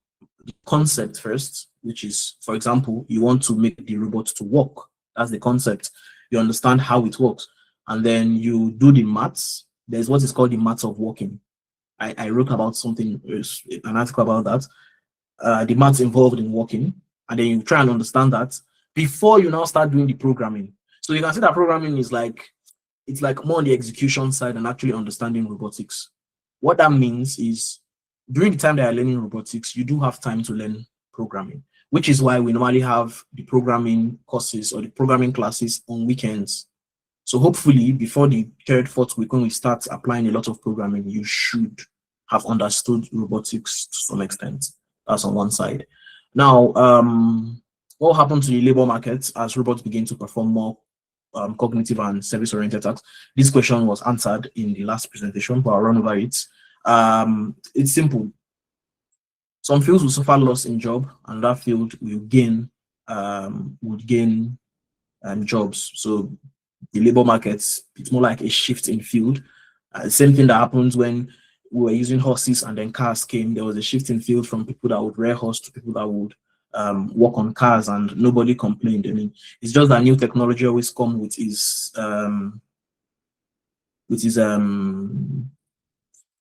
concept first, which is, for example, you want to make the robot to walk. That's the concept. You understand how it works. And then you do the maths. There's what is called the maths of walking. I wrote about something, an article about that. The maths involved in walking, and then you try and understand that before you now start doing the programming. So you can see that programming is it's like more on the execution side and actually understanding robotics. What that means is during the time that you're learning robotics, you do have time to learn programming, which is why we normally have the programming courses or the programming classes on weekends. So hopefully before the 3rd, 4th week, when we start applying a lot of programming, you should have understood robotics to some extent. That's on one side. Now, what happened to the labor market as robots begin to perform more cognitive and service-oriented tasks? This question was answered in the last presentation, but I'll run over it. It's simple. Some fields will suffer loss in job, and that field will gain jobs. So the labor markets, it's more like a shift in field. Same thing that happens when we were using horses and then cars came. There was a shift in field from people that would rear horse to people that would work on cars, and nobody complained. I mean, it's just that new technology always come with its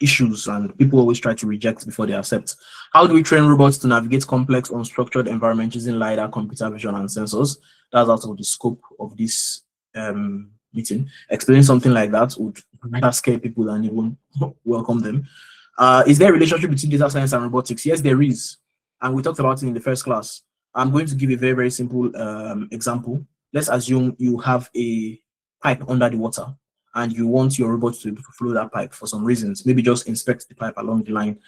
issues, and people always try to reject before they accept. How do we train robots to navigate complex, unstructured environments using LiDAR, computer vision, and sensors? That's out of the scope of this meeting. Explaining something like that would rather scare people than even welcome them. Is there a relationship between data science and robotics? Yes, there is. And we talked about it in the first class. I'm going to give a very, very simple example. Let's assume you have a pipe under the water and you want your robot to follow that pipe for some reasons, maybe just inspect the pipe along the line.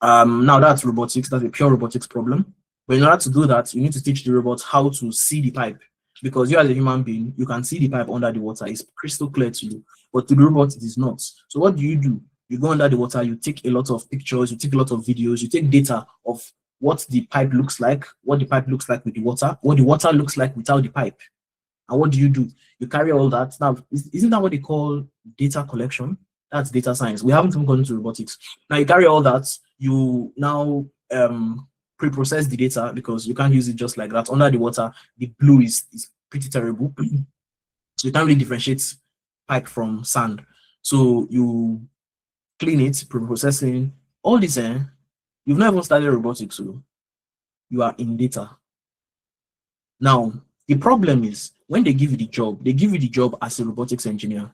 Now that's robotics, that's a pure robotics problem. But in order to do that, you need to teach the robot how to see the pipe, because you as a human being, you can see the pipe under the water, it's crystal clear to you, but to the robot, it is not. So what do? You go under the water, you take a lot of pictures, you take a lot of videos, you take data of what the pipe looks like, what the pipe looks like with the water, what the water looks like without the pipe. And what do? You carry all that. Now, isn't that what they call data collection? That's data science. We haven't even gone into robotics. Now you carry all that, you now pre-process the data, because you can't use it just like that. Under the water, the blue is pretty terrible. So you can't really differentiate pipe from sand. So you clean it, pre-processing, all this, you've not even started robotics, so you are in data. Now, the problem is, when they give you the job as a robotics engineer.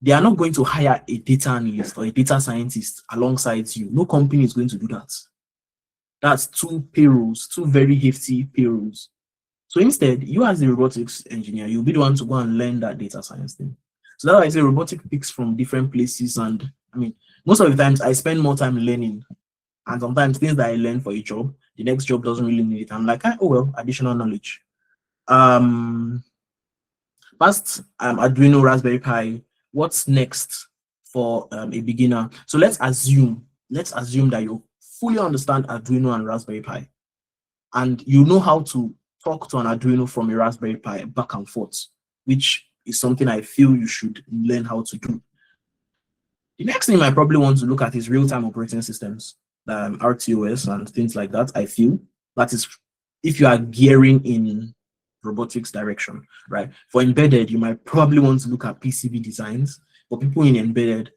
They are not going to hire a data analyst or a data scientist alongside you. No company is going to do that. That's two payrolls, two very hefty payrolls. So instead, you as the robotics engineer, you'll be the one to go and learn that data science thing. So that's why I say robotic picks from different places. And I mean, most of the times I spend more time learning. And sometimes things that I learn for a job, the next job doesn't really need it. I'm like, oh well, additional knowledge. Past Arduino, Raspberry Pi, what's next for a beginner? So let's assume that you fully understand Arduino and Raspberry Pi, and you know how to talk to an Arduino from a Raspberry Pi back and forth, which is something I feel you should learn how to do. The next thing I probably want to look at is real-time operating systems, RTOS and things like that. I feel that is if you are gearing in robotics direction, right? For embedded, you might probably want to look at PCB designs. For people in embedded,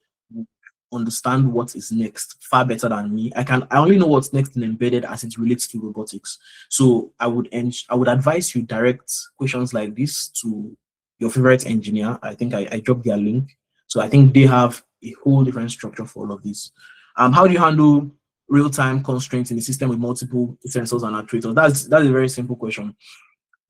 understand what is next far better than me. I only know what's next in embedded as it relates to robotics. So I would advise you direct questions like this to your favorite engineer. I think I dropped their link. So I think they have a whole different structure for all of this. How do you handle real-time constraints in a system with multiple sensors and actuators? That's a very simple question.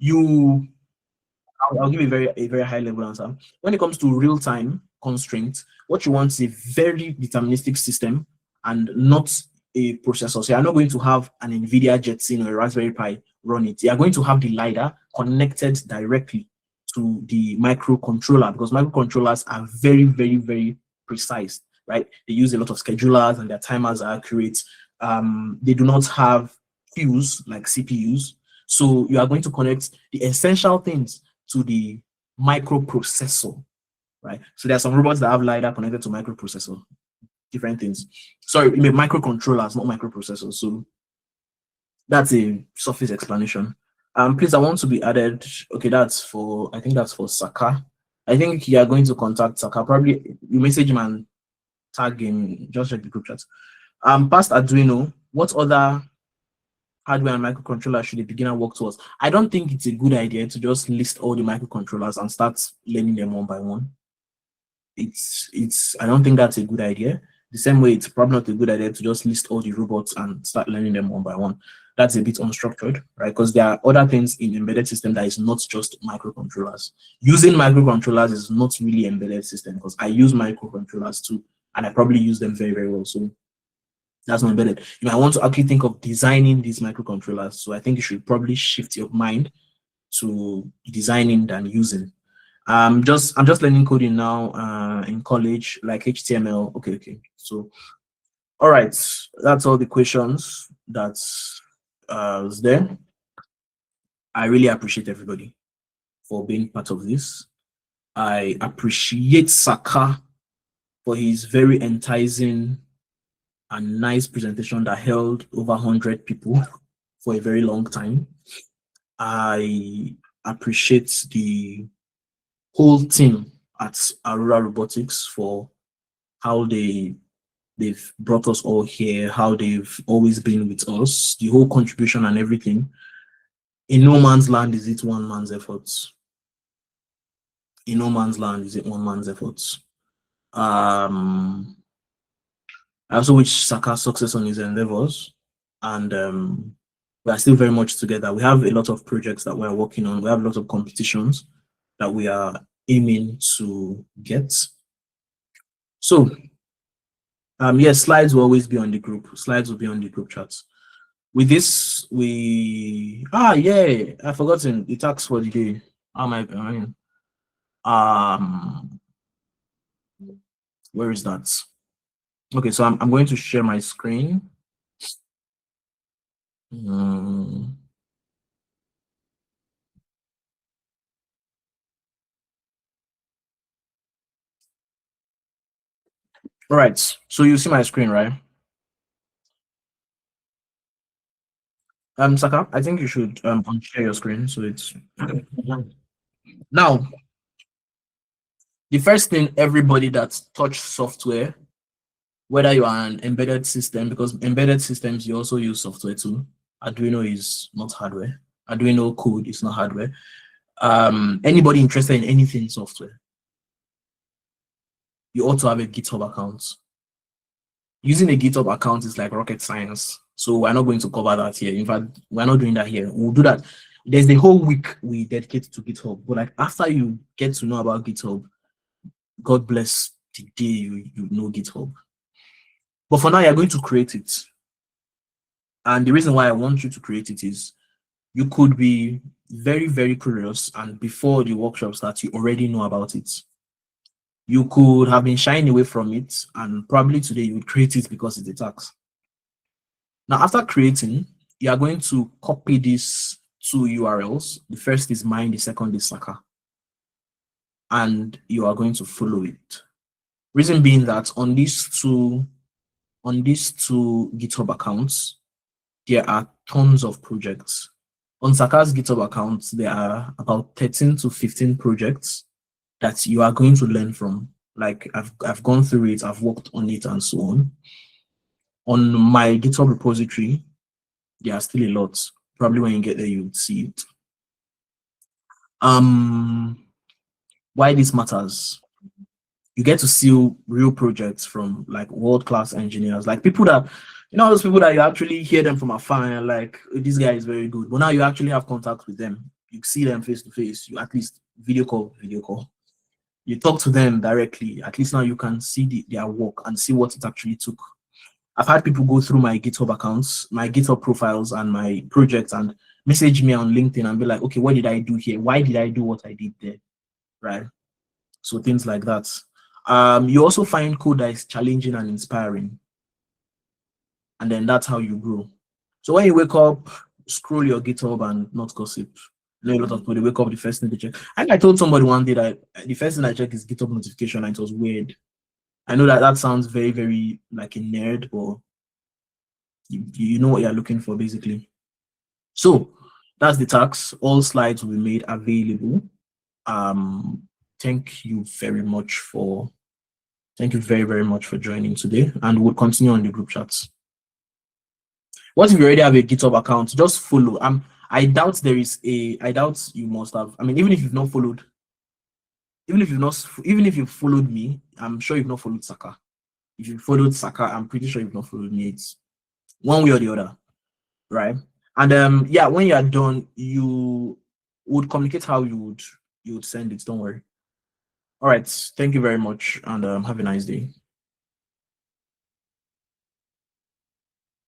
I'll give a very high level answer. When it comes to real-time constraints, what you want is a very deterministic system and not a processor. So you're not going to have an NVIDIA Jetson or a Raspberry Pi run it. You're going to have the LiDAR connected directly to the microcontroller, because microcontrollers are very, very, very precise, right? They use a lot of schedulers and their timers are accurate. They do not have queues like CPUs. So you are going to connect the essential things to the microprocessor, right? So there are some robots that have LiDAR connected to microprocessor, different things. Sorry, microcontrollers, not microprocessors. So that's a surface explanation. Please, I want to be added. Okay, I think that's for Saka. I think you are going to contact Saka. Probably you message him and tag him, just check the group chat. Past Arduino, what other hardware and microcontrollers should a beginner work towards? I don't think it's a good idea to just list all the microcontrollers and start learning them one by one. I don't think that's a good idea. The same way, it's probably not a good idea to just list all the robots and start learning them one by one. That's a bit unstructured, right? Because there are other things in embedded system that is not just microcontrollers. Using microcontrollers is not really embedded system, because I use microcontrollers too, and I probably use them very, very well. So that's not embedded. You might want to actually think of designing these microcontrollers. So I think you should probably shift your mind to designing than using. I'm just learning coding now in college, like HTML. Okay. So, all right, that's all the questions that was there. I really appreciate everybody for being part of this. I appreciate Saka for his very enticing and nice presentation that held over 100 people for a very long time. I appreciate the whole team at Aurora Robotics for how they they've brought us all here, how they've always been with us, the whole contribution and everything. In no man's land is it one man's efforts. In no man's land is it one man's efforts. I also wish Saka success on his endeavors, and we are still very much together. We have a lot of projects that we're working on. We have a lot of competitions that we are aiming to get. So, yes, slides will always be on the group. Slides will be on the group chats. With this, yeah, I've forgotten the tax for the day. Where is that? Okay, so I'm going to share my screen. All right, so you see my screen, right? Saka, I think you should unshare your screen so it's now. The first thing, everybody that's touched software, whether you are an embedded system, because embedded systems you also use software too. Arduino is not hardware. Arduino code is not hardware. Anybody interested in anything software, you ought to have a GitHub account. Using a GitHub account is like rocket science. So we're not going to cover that here. In fact, we're not doing that here. We'll do that. There's the whole week we dedicate to GitHub. But like after you get to know about GitHub, God bless the day you know GitHub. But for now, you're going to create it. And the reason why I want you to create it is you could be very, very curious, and before the workshop starts, you already know about it. You could have been shying away from it, and probably today you would create it because it's a tax. Now, after creating, you are going to copy these two URLs. The first is mine, the second is Saka. And you are going to follow it. Reason being that on these two GitHub accounts, there are tons of projects. On Saka's GitHub account, there are about 13 to 15 projects that you are going to learn from. Like I've gone through it, I've worked on it, and so on. On my GitHub repository, there are still a lot. Probably when you get there, you would see it. Why this matters? You get to see real projects from like world-class engineers, like people that, you know, those people that you actually hear them from afar and like, oh, this guy is very good. But now you actually have contact with them. You see them face to face. You at least video call. You talk to them directly. At least now you can see their work and see what it actually took. I've had people go through my GitHub accounts, my GitHub profiles and my projects and message me on LinkedIn and be like, okay, what did I do here? Why did I do what I did there? Right? So things like that. You also find code that is challenging and inspiring. And then that's how you grow. So when you wake up, scroll your GitHub and not gossip. I know a lot of people, they wake up, the first thing they check. I told somebody one day that the first thing I check is GitHub notification, and it was weird. I know that sounds very, very like a nerd, but you know what you're looking for, basically. So that's the tax. All slides will be made available. Thank you very much for joining today, and we'll continue on the group chats. What if you already have a GitHub account? Just follow. I doubt you must have. I mean, even if you've not followed, even if you've followed me, I'm sure you've not followed Saka. If you followed Saka, I'm pretty sure you've not followed me. It's one way or the other, right? And yeah, when you are done, you would communicate how you would send it. Don't worry. All right, thank you very much, and have a nice day.